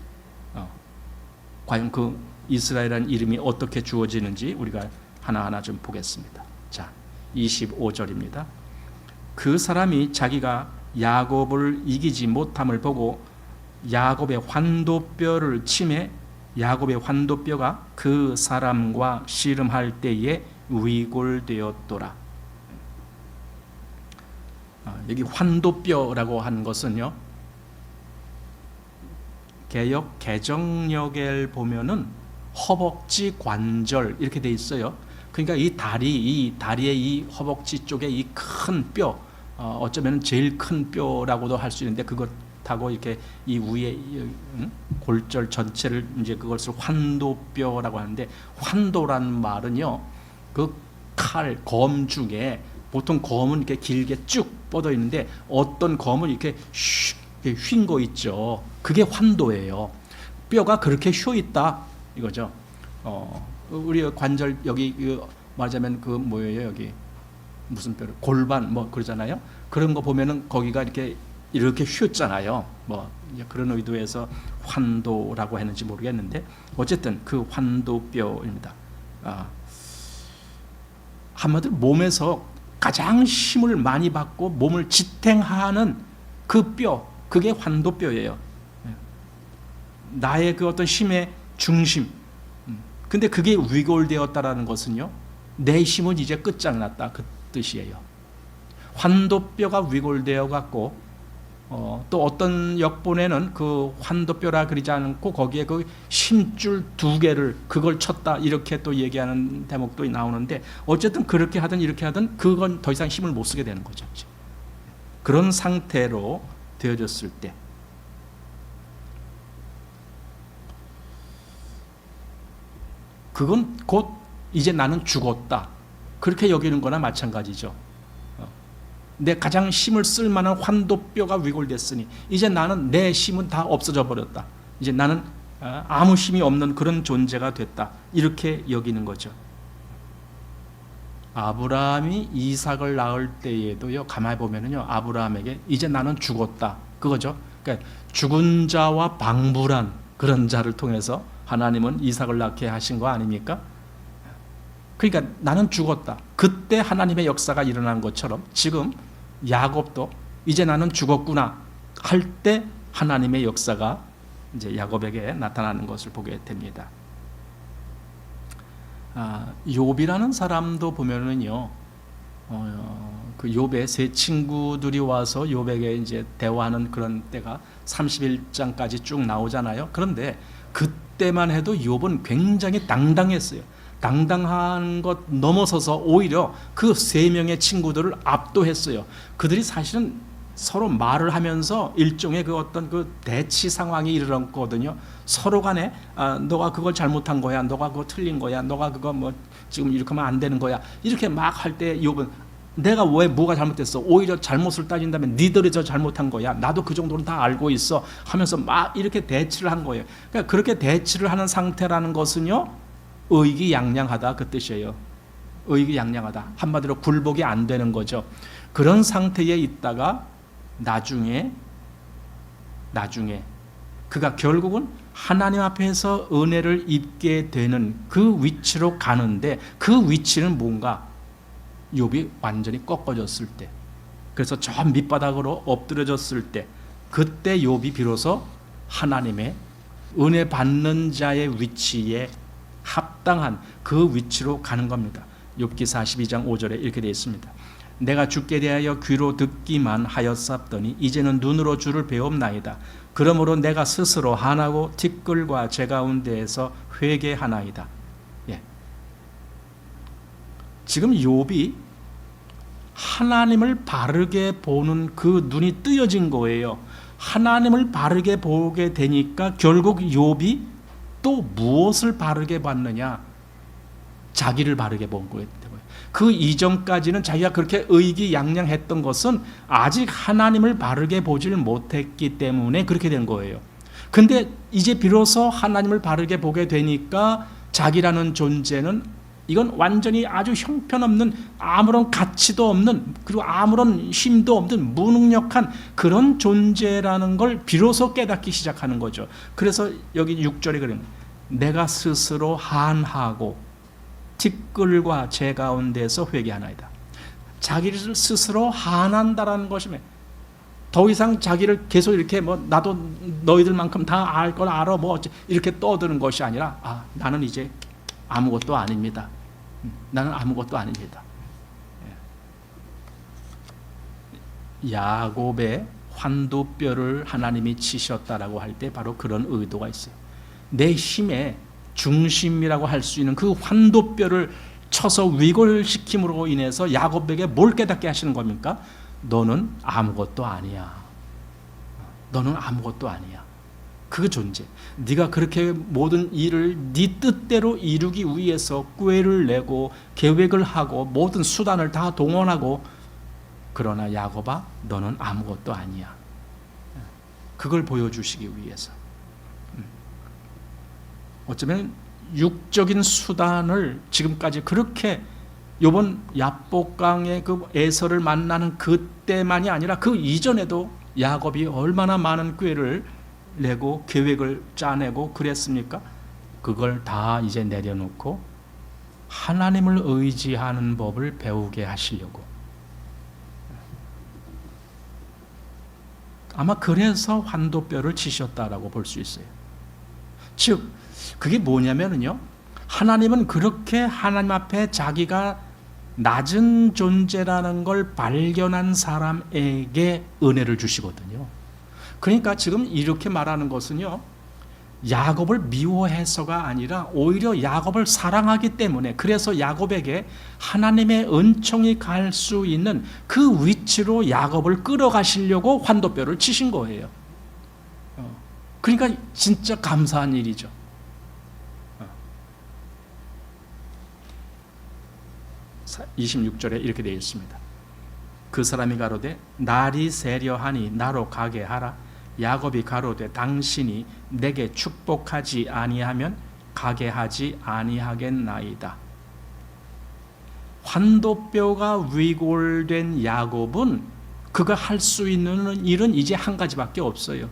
과연 그 이스라엘이라는 이름이 어떻게 주어지는지 우리가 하나하나 좀 보겠습니다. 자, 25절입니다. 그 사람이 자기가 야곱을 이기지 못함을 보고 야곱의 환도뼈를 치매 야곱의 환도뼈가 그 사람과 씨름할 때에 위골되었더라. 여기 환도뼈라고 하는 것은요, 개역 개정역에 보면은 허벅지 관절 이렇게 돼 있어요. 그러니까 이 다리의 이 허벅지 쪽에 이 큰 뼈, 어쩌면 제일 큰 뼈라고도 할 수 있는데 그것하고 이렇게 이 위에 골절 전체를 이제 그것을 환도뼈라고 하는데, 환도라는 말은요, 그 검 중에 보통 검은 이렇게 길게 쭉 뻗어 있는데 어떤 검은 이렇게 휜 거 있죠. 그게 환도예요. 뼈가 그렇게 휘어 있다 이거죠. 우리 관절 여기 말하자면 그 뭐예요, 여기 무슨 뼈, 골반 뭐 그러잖아요. 그런 거 보면은 거기가 이렇게 휘었잖아요. 뭐 그런 의도에서 환도라고 했는지 모르겠는데 어쨌든 그 환도뼈입니다. 한마디로 몸에서 가장 힘을 많이 받고 몸을 지탱하는 그 뼈, 그게 환도뼈예요. 나의 그 어떤 힘의 중심. 근데 그게 위골되었다라는 것은요, 내 힘은 이제 끝장났다 그 뜻이에요. 환도뼈가 위골되어 갖고 또 어떤 역본에는 그 환도뼈라 그러지 않고 거기에 그 힘줄 2개를 그걸 쳤다 이렇게 또 얘기하는 대목도 나오는데, 어쨌든 그렇게 하든 이렇게 하든 그건 더 이상 힘을 못 쓰게 되는 거죠. 그런 상태로 되어졌을 때 그건 곧 이제 나는 죽었다 그렇게 여기는 거나 마찬가지죠. 내 가장 힘을 쓸 만한 환도뼈가 위골됐으니 이제 나는 내 힘은 다 없어져 버렸다. 이제 나는 아무 힘이 없는 그런 존재가 됐다. 이렇게 여기는 거죠. 아브라함이 이삭을 낳을 때에도요, 가만히 보면은요, 아브라함에게 이제 나는 죽었다 그거죠. 그러니까 죽은 자와 방불한 그런 자를 통해서 하나님은 이삭을 낳게 하신 거 아닙니까? 그러니까 나는 죽었다. 그때 하나님의 역사가 일어난 것처럼 지금 야곱도 이제 나는 죽었구나 할 때 하나님의 역사가 이제 야곱에게 나타나는 것을 보게 됩니다. 욥이라는 사람도 보면은요, 그 욥의 세 친구들이 와서 욥에게 이제 대화하는 그런 때가 31장까지 쭉 나오잖아요. 그런데 그때만 해도 욥은 굉장히 당당했어요. 당당한 것 넘어서서 오히려 그 3명의 친구들을 압도했어요. 그들이 사실은 서로 말을 하면서 일종의 그 어떤 그 대치 상황이 일어났거든요. 서로 간에 너가 그걸 잘못한 거야, 너가 그거 틀린 거야, 너가 그거 뭐 지금 이렇게 하면 안 되는 거야, 이렇게 막 할 때 욥은 내가 왜 뭐가 잘못됐어? 오히려 잘못을 따진다면 니들이 저 잘못한 거야. 나도 그 정도는 다 알고 있어. 하면서 막 이렇게 대치를 한 거예요. 그러니까 그렇게 대치를 하는 상태라는 것은요, 의기양양하다 그 뜻이에요. 의기양양하다. 한마디로 굴복이 안 되는 거죠. 그런 상태에 있다가 나중에 그가 결국은 하나님 앞에서 은혜를 입게 되는 그 위치로 가는데, 그 위치는 뭔가 욥이 완전히 꺾어졌을 때, 그래서 저 밑바닥으로 엎드려졌을 때, 그때 욥이 비로소 하나님의 은혜 받는 자의 위치에 합당한 그 위치로 가는 겁니다. 욥기 42장 5절에 이렇게 되어 있습니다. 내가 주께 대하여 귀로 듣기만 하였사더니 이제는 눈으로 주를 배웁나이다. 그러므로 내가 스스로 한하고 티끌과 제 가운데에서 회개하나이다. 예. 지금 욥이 하나님을 바르게 보는 그 눈이 뜨여진 거예요. 하나님을 바르게 보게 되니까 결국 욥이 또 무엇을 바르게 봤느냐? 자기를 바르게 본 거예요. 그 이전까지는 자기가 그렇게 의기양양했던 것은 아직 하나님을 바르게 보질 못했기 때문에 그렇게 된 거예요. 근데 이제 비로소 하나님을 바르게 보게 되니까 자기라는 존재는 이건 완전히 아주 형편없는, 아무런 가치도 없는, 그리고 아무런 힘도 없는 무능력한 그런 존재라는 걸 비로소 깨닫기 시작하는 거죠. 그래서 여기 6절에 그러면 내가 스스로 한하고 티끌과 제 가운데서 회개하나이다. 자기를 스스로 한한다라는 것이면 더 이상 자기를 계속 이렇게 뭐 나도 너희들만큼 다 알 걸 알아 뭐 이렇게 떠드는 것이 아니라 나는 이제 아무것도 아닙니다. 나는 아무것도 아닙니다. 야곱의 환도뼈를 하나님이 치셨다라고 할 때 바로 그런 의도가 있어요. 내 힘의 중심이라고 할 수 있는 그 환도뼈를 쳐서 위골시킴으로 인해서 야곱에게 뭘 깨닫게 하시는 겁니까? 너는 아무것도 아니야. 너는 아무것도 아니야. 그 존재. 네가 그렇게 모든 일을 네 뜻대로 이루기 위해서 꾀를 내고 계획을 하고 모든 수단을 다 동원하고, 그러나 야곱아, 너는 아무것도 아니야. 그걸 보여주시기 위해서. 어쩌면 육적인 수단을 지금까지 그렇게 요번 야복강의 그 에서를 만나는 그때만이 아니라 그 이전에도 야곱이 얼마나 많은 꾀를 내고 계획을 짜내고 그랬습니까? 그걸 다 이제 내려놓고 하나님을 의지하는 법을 배우게 하시려고. 아마 그래서 환도뼈를 치셨다라고 볼 수 있어요. 즉 그게 뭐냐면요, 하나님은 그렇게 하나님 앞에 자기가 낮은 존재라는 걸 발견한 사람에게 은혜를 주시거든요. 그러니까 지금 이렇게 말하는 것은요, 야곱을 미워해서가 아니라 오히려 야곱을 사랑하기 때문에, 그래서 야곱에게 하나님의 은총이 갈 수 있는 그 위치로 야곱을 끌어가시려고 환도뼈를 치신 거예요. 그러니까 진짜 감사한 일이죠. 26절에 이렇게 되어 있습니다. 그 사람이 가로되 날이 세려하니 나로 가게 하라. 야곱이 가로되 당신이 내게 축복하지 아니하면 가게 하지 아니하겠나이다. 환도뼈가 위골된 야곱은 그가 할 수 있는 일은 이제 한 가지밖에 없어요.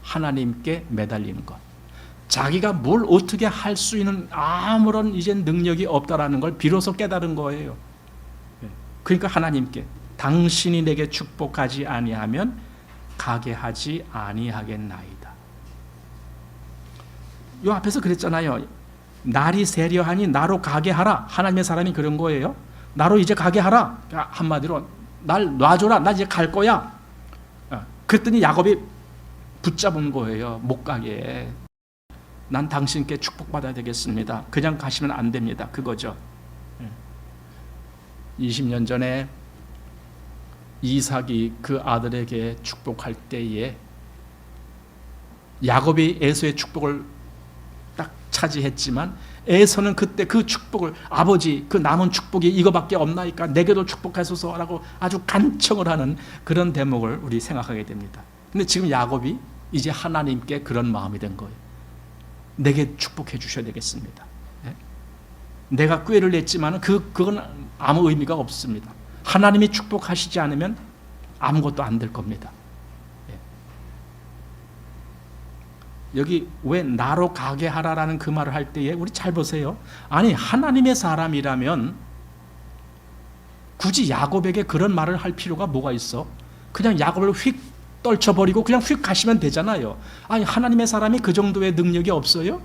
하나님께 매달리는 것. 자기가 뭘 어떻게 할 수 있는 아무런 이제 능력이 없다라는 걸 비로소 깨달은 거예요. 그러니까 하나님께 당신이 내게 축복하지 아니하면 가게 하지 아니하겠나이다. 요 앞에서 그랬잖아요. 날이 세려하니 나로 가게 하라. 하나님의 사람이 그런 거예요. 나로 이제 가게 하라. 한마디로 날 놔줘라. 나 이제 갈 거야. 그랬더니 야곱이 붙잡은 거예요. 못 가게. 난 당신께 축복받아야 되겠습니다. 그냥 가시면 안 됩니다. 그거죠. 20년 전에 이삭이 그 아들에게 축복할 때에 야곱이 에서의 축복을 딱 차지했지만 에서는 그때 그 축복을, 아버지 그 남은 축복이 이거밖에 없나이까 내게도 축복하소서라고 아주 간청을 하는 그런 대목을 우리 생각하게 됩니다. 근데 지금 야곱이 이제 하나님께 그런 마음이 된 거예요. 내게 축복해 주셔야 되겠습니다. 내가 꾀를 냈지만 그건 아무 의미가 없습니다. 하나님이 축복하시지 않으면 아무것도 안 될 겁니다. 여기 왜 나로 가게 하라라는 그 말을 할 때에 우리 잘 보세요. 아니 하나님의 사람이라면 굳이 야곱에게 그런 말을 할 필요가 뭐가 있어? 그냥 야곱을 휙 떨쳐버리고 그냥 휙 가시면 되잖아요. 아니 하나님의 사람이 그 정도의 능력이 없어요?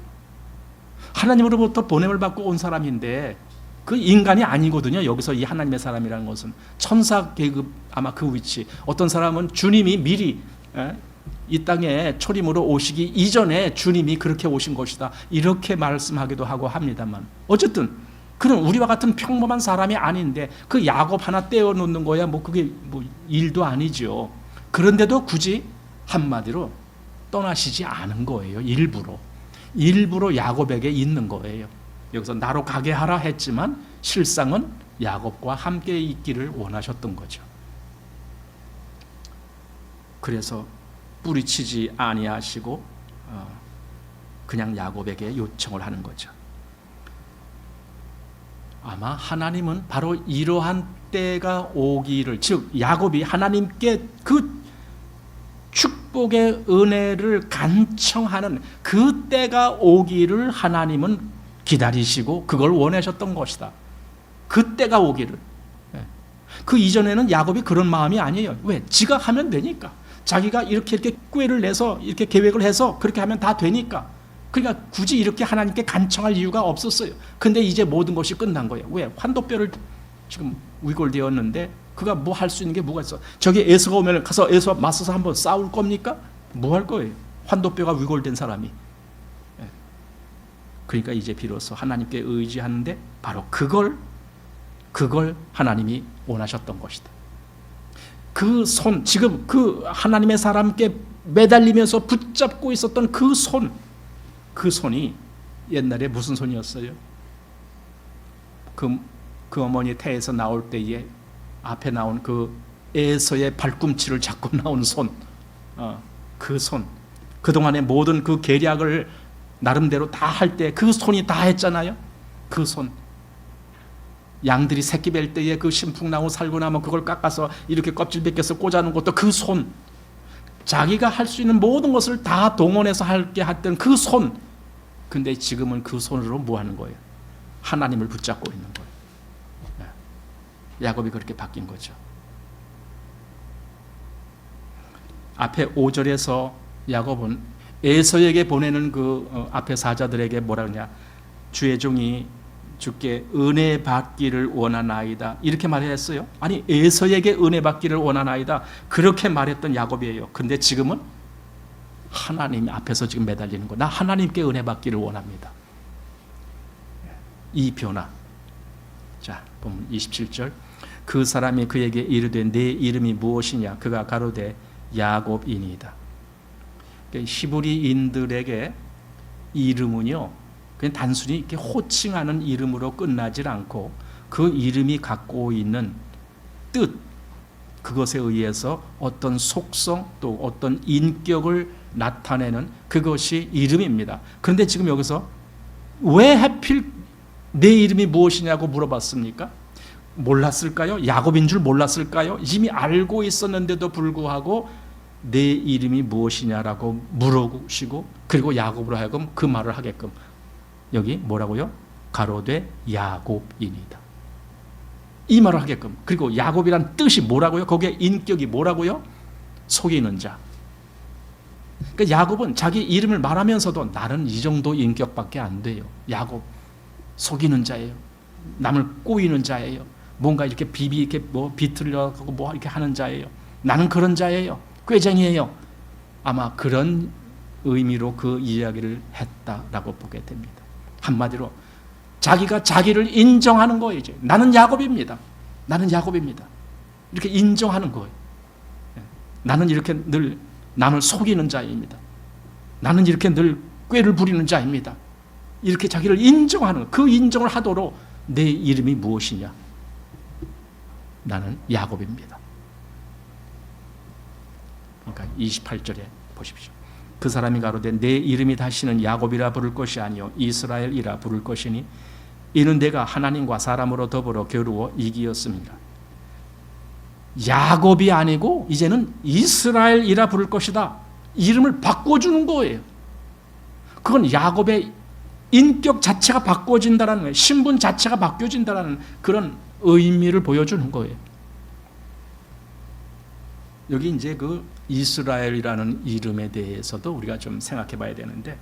하나님으로부터 보냄을 받고 온 사람인데 그 인간이 아니거든요. 여기서 이 하나님의 사람이라는 것은 천사 계급, 아마 그 위치. 어떤 사람은 주님이 미리 이 땅에 초림으로 오시기 이전에 주님이 그렇게 오신 것이다, 이렇게 말씀하기도 하고 합니다만, 어쨌든 그는 우리와 같은 평범한 사람이 아닌데 그 야곱 하나 떼어놓는 거야 뭐 그게 뭐 일도 아니죠. 그런데도 굳이 한마디로 떠나시지 않은 거예요. 일부러 야곱에게 있는 거예요. 여기서 나로 가게 하라 했지만 실상은 야곱과 함께 있기를 원하셨던 거죠. 그래서 뿌리치지 아니하시고 그냥 야곱에게 요청을 하는 거죠. 아마 하나님은 바로 이러한 때가 오기를, 즉 야곱이 하나님께 그 축복의 은혜를 간청하는 그 때가 오기를 하나님은 기다리시고 그걸 원하셨던 것이다. 그 때가 오기를. 그 이전에는 야곱이 그런 마음이 아니에요. 왜? 지가 하면 되니까. 자기가 이렇게 꾀를 내서 이렇게 계획을 해서 그렇게 하면 다 되니까. 그러니까 굳이 이렇게 하나님께 간청할 이유가 없었어요. 근데 이제 모든 것이 끝난 거예요. 왜? 환도뼈를 지금 위골되었는데 그가 뭐 할 수 있는 게 뭐가 있어? 저기 에서가 오면 가서 에서와 맞서서 한번 싸울 겁니까? 뭐 할 거예요? 환도뼈가 위골된 사람이. 그러니까 이제 비로소 하나님께 의지하는데 바로 그걸 하나님이 원하셨던 것이다. 그 손, 지금 그 하나님의 사람께 매달리면서 붙잡고 있었던 그 손이 옛날에 무슨 손이었어요? 그 어머니 태에서 나올 때에 앞에 나온 그 에서의 발꿈치를 잡고 나온 손, 그 손, 그동안의 모든 그 계략을 나름대로 다 할 때 그 손이 다 했잖아요. 그 손, 양들이 새끼 뵐 때에 그 신풍나무 살고 나면 그걸 깎아서 이렇게 껍질 벗겨서 꽂아놓은 것도 그 손, 자기가 할 수 있는 모든 것을 다 동원해서 할게 했던 그 손. 근데 지금은 그 손으로 뭐 하는 거예요? 하나님을 붙잡고 있는 거예요. 야곱이 그렇게 바뀐 거죠. 앞에 5절에서 야곱은 에서에게 보내는 그 앞에 사자들에게 뭐라 그러냐, 주의 종이 주께 은혜 받기를 원하나이다, 이렇게 말했어요. 아니, 에서에게 은혜 받기를 원하나이다, 그렇게 말했던 야곱이에요. 근데 지금은 하나님 앞에서 지금 매달리는 거, 나 하나님께 은혜 받기를 원합니다. 이 변화. 자, 보면 27절. 그 사람이 그에게 이르되 네 이름이 무엇이냐? 그가 가로되 야곱이니이다. 히브리인들에게 이름은요, 그냥 단순히 이렇게 호칭하는 이름으로 끝나질 않고 그 이름이 갖고 있는 뜻, 그것에 의해서 어떤 속성 또 어떤 인격을 나타내는 그것이 이름입니다. 그런데 지금 여기서 왜 하필 내 이름이 무엇이냐고 물어봤습니까? 몰랐을까요? 야곱인 줄 몰랐을까요? 이미 알고 있었는데도 불구하고 내 이름이 무엇이냐라고 물으시고, 그리고 야곱으로 하여금 그 말을 하게끔, 여기 뭐라고요? 가로되 야곱이니이다, 이 말을 하게끔. 그리고 야곱이란 뜻이 뭐라고요? 거기에 인격이 뭐라고요? 속이는 자. 그러니까 야곱은 자기 이름을 말하면서도 나는 이 정도 인격밖에 안 돼요. 야곱, 속이는 자예요. 남을 꼬이는 자예요. 뭔가 이렇게 이렇게 뭐 비틀려고 뭐 이렇게 하는 자예요. 나는 그런 자예요. 꾀쟁이에요. 아마 그런 의미로 그 이야기를 했다라고 보게 됩니다. 한마디로 자기가 자기를 인정하는 거예요. 이제 나는 야곱입니다. 나는 야곱입니다. 이렇게 인정하는 거예요. 나는 이렇게 늘 남을 속이는 자입니다. 나는 이렇게 늘 꾀를 부리는 자입니다. 이렇게 자기를 인정하는 거. 그 인정을 하도록 내 이름이 무엇이냐? 나는 야곱입니다. 그러니까 28절에 보십시오. 그 사람이 가로되 내 이름이 다시는 야곱이라 부를 것이 아니요 이스라엘이라 부를 것이니 이는 내가 하나님과 사람으로 더불어 겨루어 이기었습니다. 야곱이 아니고 이제는 이스라엘이라 부를 것이다. 이름을 바꿔주는 거예요. 그건 야곱의 인격 자체가 바꿔진다는 거예요. 신분 자체가 바뀌어진다는 그런 의미를 보여주는 거예요. 여기 이제 그 이스라엘이라는 이름에 대해서도 우리가 좀 생각해 봐야 되는데,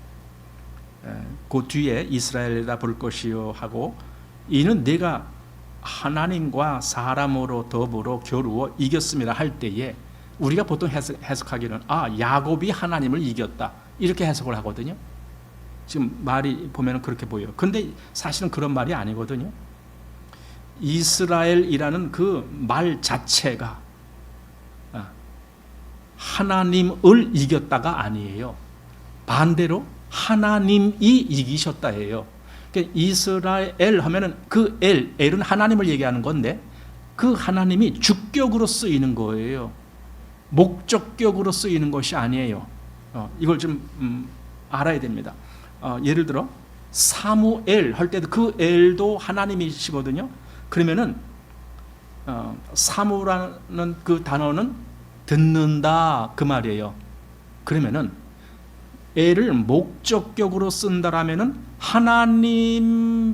그 뒤에 이스라엘이라 부를 것이요 하고 이는 내가 하나님과 사람으로 더불어 겨루어 이겼습니다 할 때에 우리가 보통 해석하기는 야곱이 하나님을 이겼다 이렇게 해석을 하거든요. 지금 말이 보면 그렇게 보여요. 그런데 사실은 그런 말이 아니거든요. 이스라엘이라는 그 말 자체가 하나님을 이겼다가 아니에요. 반대로 하나님이 이기셨다예요. 그러니까 이스라엘 하면은 그 엘은 하나님을 얘기하는 건데 그 하나님이 주격으로 쓰이는 거예요. 목적격으로 쓰이는 것이 아니에요. 이걸 좀 알아야 됩니다. 예를 들어 사무엘 할 때도 그 엘도 하나님이시거든요. 그러면은 사무라는 그 단어는 듣는다 그 말이에요. 그러면은 엘을 목적격으로 쓴다라면은 하나님께서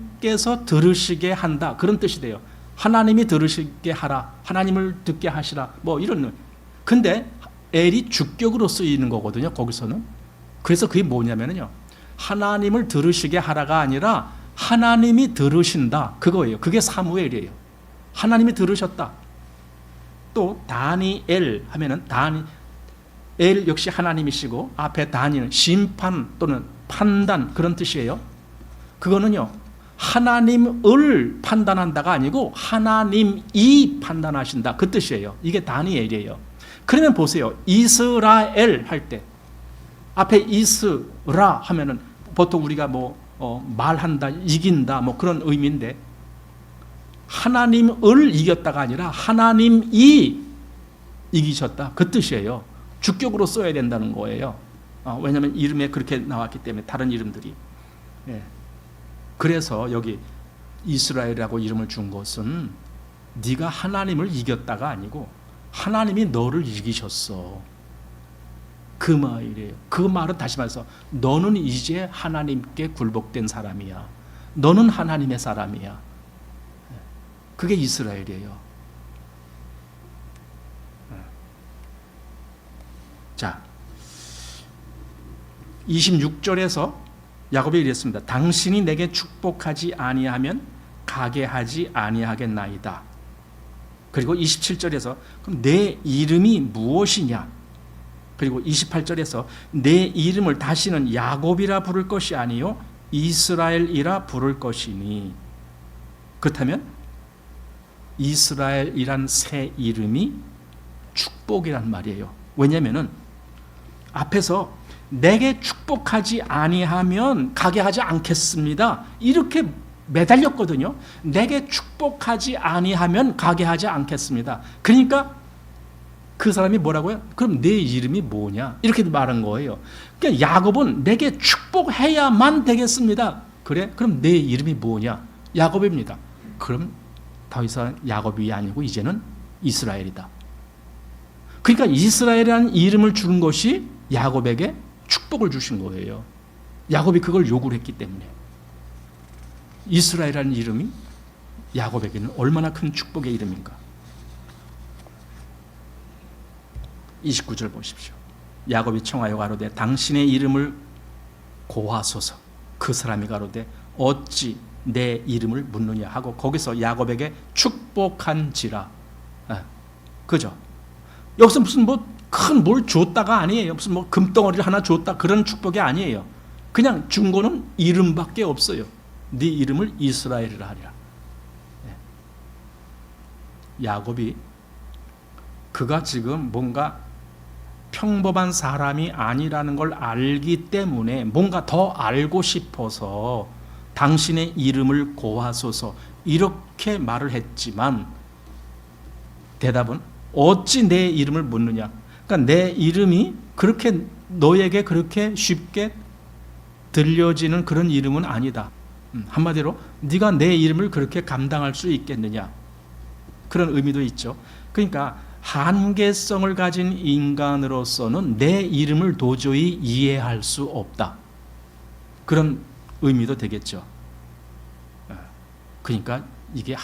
들으시게 한다 그런 뜻이 돼요. 하나님이 들으시게 하라, 하나님을 듣게 하시라, 뭐 이런. 근데 엘이 주격으로 쓰이는 거거든요. 거기서는. 그래서 그게 뭐냐면요, 하나님을 들으시게 하라가 아니라 하나님이 들으신다 그거예요. 그게 사무엘이에요. 하나님이 들으셨다. 또 다니엘 하면은 엘 역시 하나님이시고 앞에 다니는 심판 또는 판단 그런 뜻이에요. 그거는요 하나님을 판단한다가 아니고 하나님이 판단하신다 그 뜻이에요. 이게 다니엘이에요. 그러면 보세요. 이스라엘 할 때 앞에 이스라 하면은 보통 우리가 말한다, 이긴다 그런 의미인데 하나님을 이겼다가 아니라 하나님이 이기셨다 그 뜻이에요. 주격으로 써야 된다는 거예요. 왜냐하면 이름에 그렇게 나왔기 때문에 다른 이름들이. 그래서 여기 이스라엘이라고 이름을 준 것은 네가 하나님을 이겼다가 아니고 하나님이 너를 이기셨어. 그 말이에요. 그 말은 다시 말해서 너는 이제 하나님께 굴복된 사람이야. 너는 하나님의 사람이야. 그게 이스라엘이에요. 자, 26절에서 야곱이 이랬습니다. 당신이 내게 축복하지 아니하면 가게 하지 아니하겠나이다. 그리고 27절에서 그럼 내 이름이 무엇이냐? 그리고 28절에서 내 이름을 다시는 야곱이라 부를 것이 아니요 이스라엘이라 부를 것이니. 그렇다면 이스라엘이란 새 이름이 축복이란 말이에요. 왜냐하면 앞에서 내게 축복하지 아니하면 가게 하지 않겠습니다. 이렇게 매달렸거든요. 내게 축복하지 아니하면 가게 하지 않겠습니다. 그러니까 그 사람이 뭐라고요? 그럼 내 이름이 뭐냐? 이렇게 말한 거예요. 그러니까 야곱은 내게 축복해야만 되겠습니다. 그래? 그럼 내 이름이 뭐냐? 야곱입니다. 그럼 더 이상 야곱이 아니고 이제는 이스라엘이다. 그러니까 이스라엘이라는 이름을 준 것이 야곱에게 축복을 주신 거예요. 야곱이 그걸 요구를 했기 때문에. 이스라엘이라는 이름이 야곱에게는 얼마나 큰 축복의 이름인가. 29절 보십시오. 야곱이 청하여 가로되 당신의 이름을 고하소서. 그 사람이 가로되 어찌 내 이름을 묻느냐 하고 거기서 야곱에게 축복한지라. 그죠? 여기서 무슨 큰 뭘 줬다가 아니에요. 무슨 금덩어리를 하나 줬다 그런 축복이 아니에요. 그냥 준 거는 이름밖에 없어요. 네 이름을 이스라엘이라 하리라. 야곱이 그가 지금 뭔가 평범한 사람이 아니라는 걸 알기 때문에 뭔가 더 알고 싶어서 당신의 이름을 고하소서 이렇게 말을 했지만 대답은 어찌 내 이름을 묻느냐. 그러니까 내 이름이 그렇게 너에게 그렇게 쉽게 들려지는 그런 이름은 아니다. 한마디로 네가 내 이름을 그렇게 감당할 수 있겠느냐. 그런 의미도 있죠. 그러니까 한계성을 가진 인간으로서는 내 이름을 도저히 이해할 수 없다. 그런 의미도 되겠죠. 그러니까 이게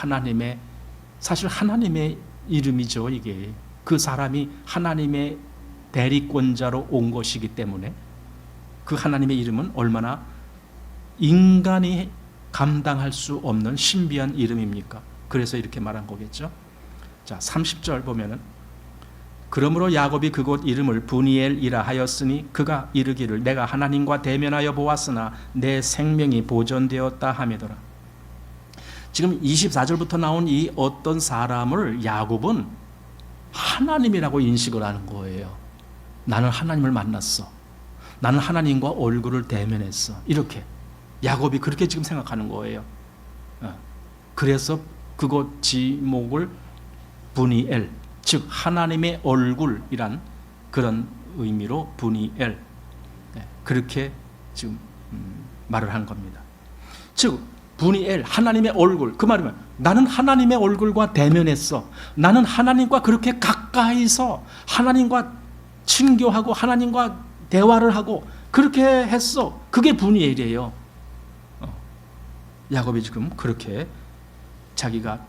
사실 하나님의 이름이죠. 이게 그 사람이 하나님의 대리권자로 온 것이기 때문에 그 하나님의 이름은 얼마나 인간이 감당할 수 없는 신비한 이름입니까? 그래서 이렇게 말한 거겠죠. 자, 30절 보면은 그러므로 야곱이 그곳 이름을 브니엘이라 하였으니 그가 이르기를 내가 하나님과 대면하여 보았으나 내 생명이 보존되었다 하매더라. 지금 24절부터 나온 이 어떤 사람을 야곱은 하나님이라고 인식을 하는 거예요. 나는 하나님을 만났어. 나는 하나님과 얼굴을 대면했어. 이렇게 야곱이 그렇게 지금 생각하는 거예요. 그래서 그곳 지목을 브니엘, 즉 하나님의 얼굴이란 그런 의미로 브니엘, 그렇게 지금 말을 한 겁니다. 즉 브니엘, 하나님의 얼굴. 그 말이면 나는 하나님의 얼굴과 대면했어. 나는 하나님과 그렇게 가까이서 하나님과 친교하고 하나님과 대화를 하고 그렇게 했어. 그게 브니엘이에요. 야곱이 지금 그렇게 자기가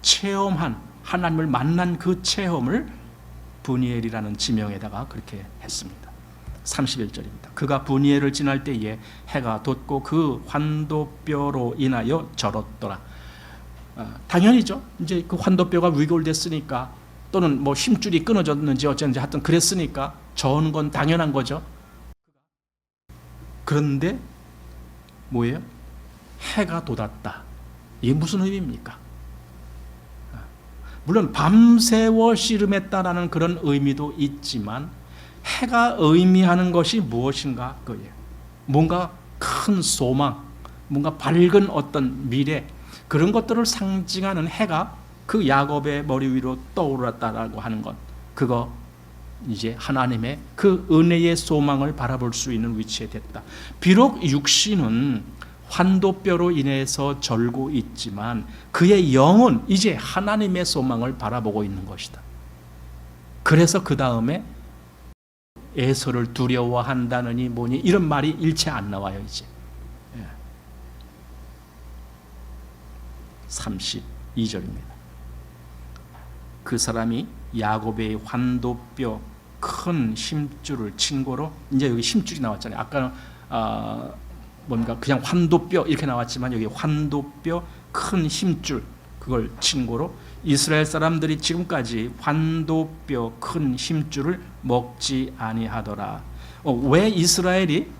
체험한 하나님을 만난 그 체험을 브니엘이라는 지명에다가 그렇게 했습니다. 31절입니다. 그가 브니엘을 지날 때에 해가 돋고 그 환도뼈로 인하여 절었더라. 당연히죠. 이제 그 환도뼈가 위골됐으니까 또는 뭐 힘줄이 끊어졌는지 어쩐지 하여튼 그랬으니까 저은 건 당연한 거죠. 그런데 뭐예요? 해가 돋았다. 이게 무슨 의미입니까? 물론 밤새워 씨름했다라는 그런 의미도 있지만 해가 의미하는 것이 무엇인가 그예요. 뭔가 큰 소망, 뭔가 밝은 어떤 미래, 그런 것들을 상징하는 해가 그 야곱의 머리 위로 떠올랐다라고 하는 것, 그거 이제 하나님의 그 은혜의 소망을 바라볼 수 있는 위치에 됐다. 비록 육신은 환도뼈로 인해서 절고 있지만 그의 영은 이제 하나님의 소망을 바라보고 있는 것이다. 그래서 그 다음에 에서를 두려워한다느니 뭐니 이런 말이 일체 안 나와요. 이제 32절입니다. 그 사람이 야곱의 환도뼈 큰 힘줄을 친 고로, 이제 여기 힘줄이 나왔잖아요. 아까는 뭔가 그냥 환도뼈 이렇게 나왔지만 여기 환도뼈 큰 힘줄, 그걸 친 고로 이스라엘 사람들이 지금까지 환도뼈 큰 힘줄을 먹지 아니하더라. 왜 이스라엘이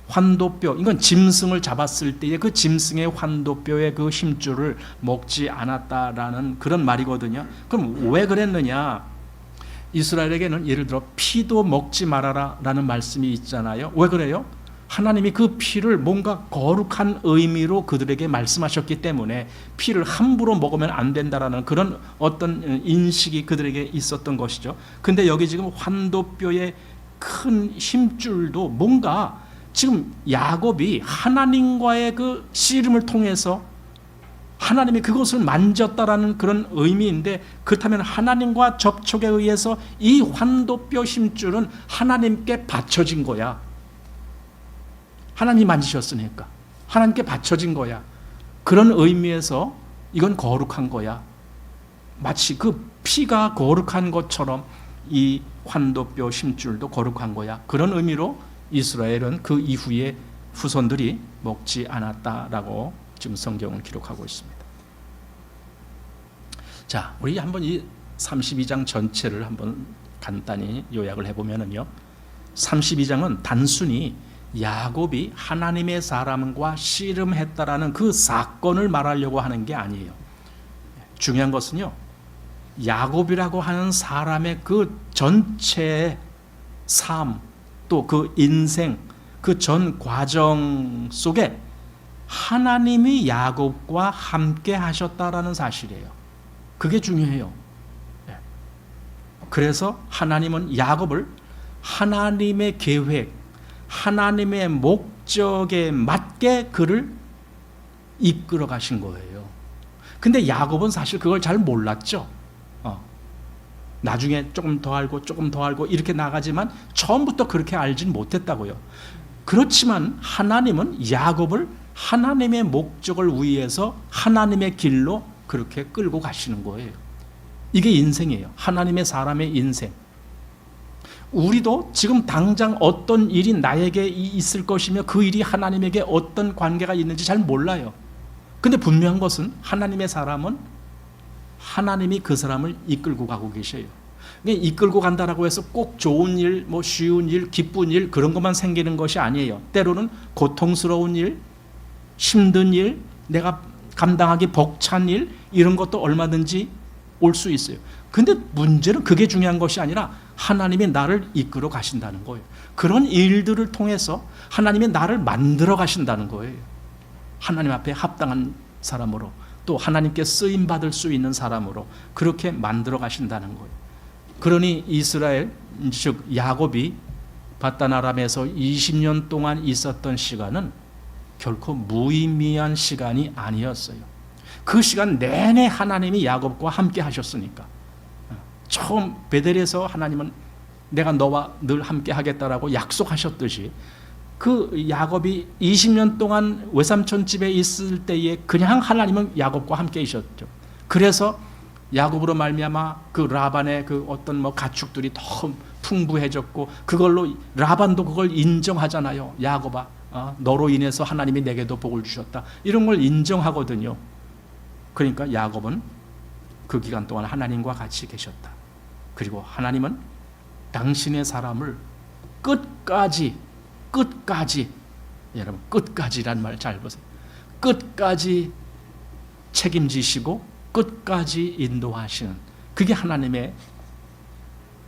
환도뼈, 이건 짐승을 잡았을 때의 그 짐승의 환도뼈의 그 힘줄을 먹지 않았다라는 그런 말이거든요. 그럼 왜 그랬느냐? 이스라엘에게는 예를 들어 피도 먹지 말아라 라는 말씀이 있잖아요. 왜 그래요? 하나님이 그 피를 뭔가 거룩한 의미로 그들에게 말씀하셨기 때문에 피를 함부로 먹으면 안 된다라는 그런 어떤 인식이 그들에게 있었던 것이죠. 근데 여기 지금 환도뼈의 큰 힘줄도 뭔가 지금 야곱이 하나님과의 그 씨름을 통해서 하나님이 그것을 만졌다라는 그런 의미인데, 그렇다면 하나님과 접촉에 의해서 이 환도뼈 힘줄은 하나님께 바쳐진 거야. 하나님이 만지셨으니까 하나님께 바쳐진 거야. 그런 의미에서 이건 거룩한 거야. 마치 그 피가 거룩한 것처럼 이 환도뼈 힘줄도 거룩한 거야. 그런 의미로 이스라엘은 그 이후에 후손들이 먹지 않았다라고 지금 성경은 기록하고 있습니다. 자, 우리 한번 이 32장 전체를 한번 간단히 요약을 해보면요, 32장은 단순히 야곱이 하나님의 사람과 씨름했다라는 그 사건을 말하려고 하는 게 아니에요. 중요한 것은요, 야곱이라고 하는 사람의 그 전체의 삶, 또 그 인생, 그 전 과정 속에 하나님이 야곱과 함께 하셨다라는 사실이에요. 그게 중요해요. 그래서 하나님은 야곱을 하나님의 계획, 하나님의 목적에 맞게 그를 이끌어 가신 거예요. 근데 야곱은 사실 그걸 잘 몰랐죠. 나중에 조금 더 알고 조금 더 알고 이렇게 나가지만 처음부터 그렇게 알진 못했다고요. 그렇지만 하나님은 야곱을 하나님의 목적을 위해서 하나님의 길로 그렇게 끌고 가시는 거예요. 이게 인생이에요. 하나님의 사람의 인생. 우리도 지금 당장 어떤 일이 나에게 있을 것이며 그 일이 하나님에게 어떤 관계가 있는지 잘 몰라요. 근데 분명한 것은 하나님의 사람은 하나님이 그 사람을 이끌고 가고 계셔요. 이끌고 간다라고 해서 꼭 좋은 일, 뭐 쉬운 일, 기쁜 일 그런 것만 생기는 것이 아니에요. 때로는 고통스러운 일, 힘든 일, 내가 감당하기 벅찬 일, 이런 것도 얼마든지 올 수 있어요. 근데 문제는 그게 중요한 것이 아니라 하나님이 나를 이끌어 가신다는 거예요. 그런 일들을 통해서 하나님이 나를 만들어 가신다는 거예요. 하나님 앞에 합당한 사람으로, 또 하나님께 쓰임 받을 수 있는 사람으로 그렇게 만들어 가신다는 거예요. 그러니 이스라엘, 즉 야곱이 바단 아람에서 20년 동안 있었던 시간은 결코 무의미한 시간이 아니었어요. 그 시간 내내 하나님이 야곱과 함께 하셨으니까. 처음 베델에서 하나님은 내가 너와 늘 함께 하겠다라고 약속하셨듯이 그 야곱이 20년 동안 외삼촌 집에 있을 때에 그냥 하나님은 야곱과 함께 있었죠. 그래서 야곱으로 말미암아 그 라반의 그 어떤 뭐 가축들이 더 풍부해졌고, 그걸로 라반도 그걸 인정하잖아요. 야곱아, 너로 인해서 하나님이 내게도 복을 주셨다. 이런 걸 인정하거든요. 그러니까 야곱은 그 기간 동안 하나님과 같이 계셨다. 그리고 하나님은 당신의 사람을 끝까지, 여러분 끝까지란 말 잘 보세요. 끝까지 책임지시고 끝까지 인도하시는, 그게 하나님의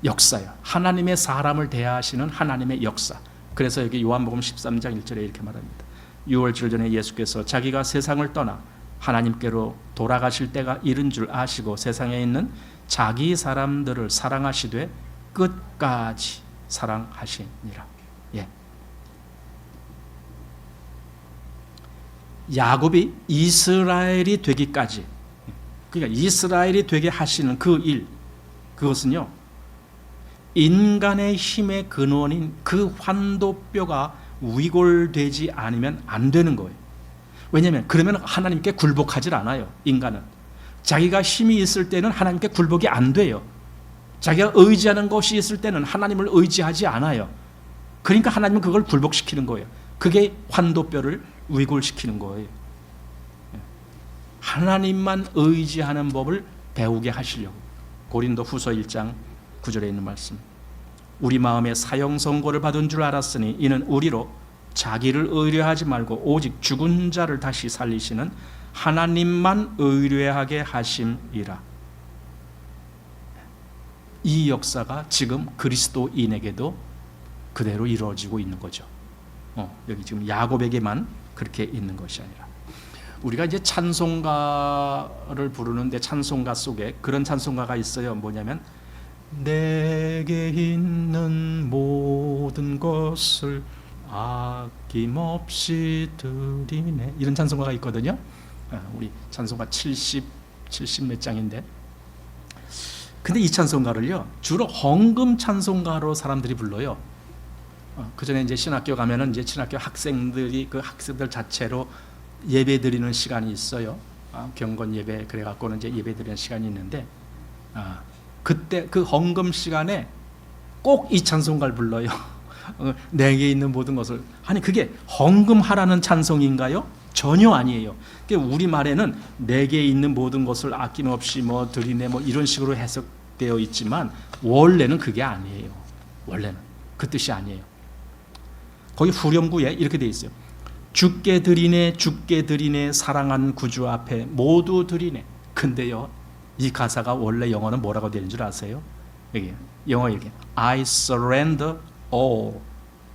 역사예요. 하나님의 사람을 대하시는 하나님의 역사. 그래서 여기 요한복음 13장 1절에 이렇게 말합니다. 6월절 전에 예수께서 자기가 세상을 떠나 하나님께로 돌아가실 때가 이른 줄 아시고 세상에 있는 자기 사람들을 사랑하시되 끝까지 사랑하시니라. 예. 야곱이 이스라엘이 되기까지, 그러니까 이스라엘이 되게 하시는 그 일, 그것은요 인간의 힘의 근원인 그 환도뼈가 위골되지 않으면 안 되는 거예요. 왜냐하면 그러면 하나님께 굴복하지 않아요. 인간은 자기가 힘이 있을 때는 하나님께 굴복이 안 돼요. 자기가 의지하는 것이 있을 때는 하나님을 의지하지 않아요. 그러니까 하나님은 그걸 굴복시키는 거예요. 그게 환도뼈를 위골시키는 거예요. 하나님만 의지하는 법을 배우게 하시려고. 고린도 후서 1장 9절에 있는 말씀. 우리 마음에 사형 선고를 받은 줄 알았으니 이는 우리로 자기를 의뢰하지 말고 오직 죽은 자를 다시 살리시는 하나님만 의뢰하게 하심이라. 이 역사가 지금 그리스도인에게도 그대로 이루어지고 있는 거죠. 여기 지금 야곱에게만 그렇게 있는 것이 아니라, 우리가 이제 찬송가를 부르는데 찬송가 속에 그런 찬송가가 있어요. 뭐냐면 내게 있는 모든 것을 아낌없이 드리네, 이런 찬송가가 있거든요. 우리 찬송가 70 몇 장인데, 근데 이 찬송가를요 주로 헌금 찬송가로 사람들이 불러요. 그 전에 이제 신학교 가면은 이제 신학교 학생들이 그 학생들 자체로 예배 드리는 시간이 있어요. 경건 예배, 그래갖고는 이제 예배 드리는 시간이 있는데, 그때 그 헌금 시간에 꼭 이 찬송가를 불러요. 내게 있는 모든 것을. 아니 그게 헌금하라는 찬송인가요? 전혀 아니에요. 우리 말에는 내게 있는 모든 것을 아낌없이 뭐 드리네 뭐 이런 식으로 해석되어 있지만 원래는 그게 아니에요. 원래는 그 뜻이 아니에요. 거기 후렴구에 이렇게 돼 있어요. 주께 드리네 주께 드리네 사랑한 구주 앞에 모두 드리네. 근데요 이 가사가 원래 영어는 뭐라고 되는 줄 아세요? 여기 영어 이렇게 I surrender all,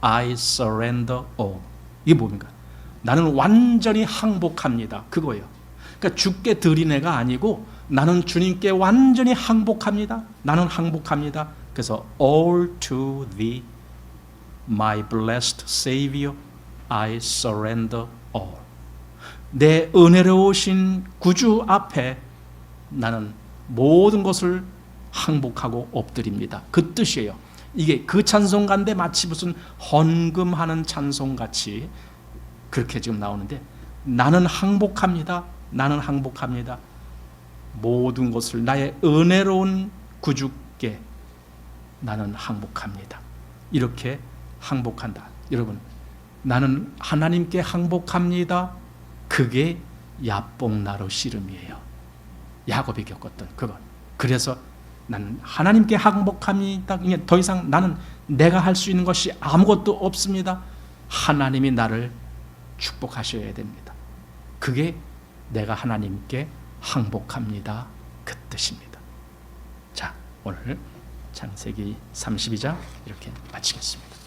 I surrender all. 이게 뭡니까? 나는 완전히 항복합니다. 그거예요. 그러니까 주께 드리네가 아니고 나는 주님께 완전히 항복합니다. 나는 항복합니다. 그래서 all to thee, my blessed Savior, I surrender all. 내 은혜로우신 구주 앞에 나는 모든 것을 항복하고 엎드립니다. 그 뜻이에요. 이게 그 찬송가인데 마치 무슨 헌금하는 찬송같이 그렇게 지금 나오는데, 나는 항복합니다. 나는 항복합니다. 모든 것을 나의 은혜로운 구주께 나는 항복합니다. 이렇게 항복한다. 여러분, 나는 하나님께 항복합니다. 그게 야뽕나루 씨름이에요. 야곱이 겪었던 그것. 그래서 나는 하나님께 항복합니다. 더 이상 나는 내가 할 수 있는 것이 아무것도 없습니다. 하나님이 나를 축복하셔야 됩니다. 그게 내가 하나님께 항복합니다. 그 뜻입니다. 자, 오늘 창세기 32장 이렇게 마치겠습니다.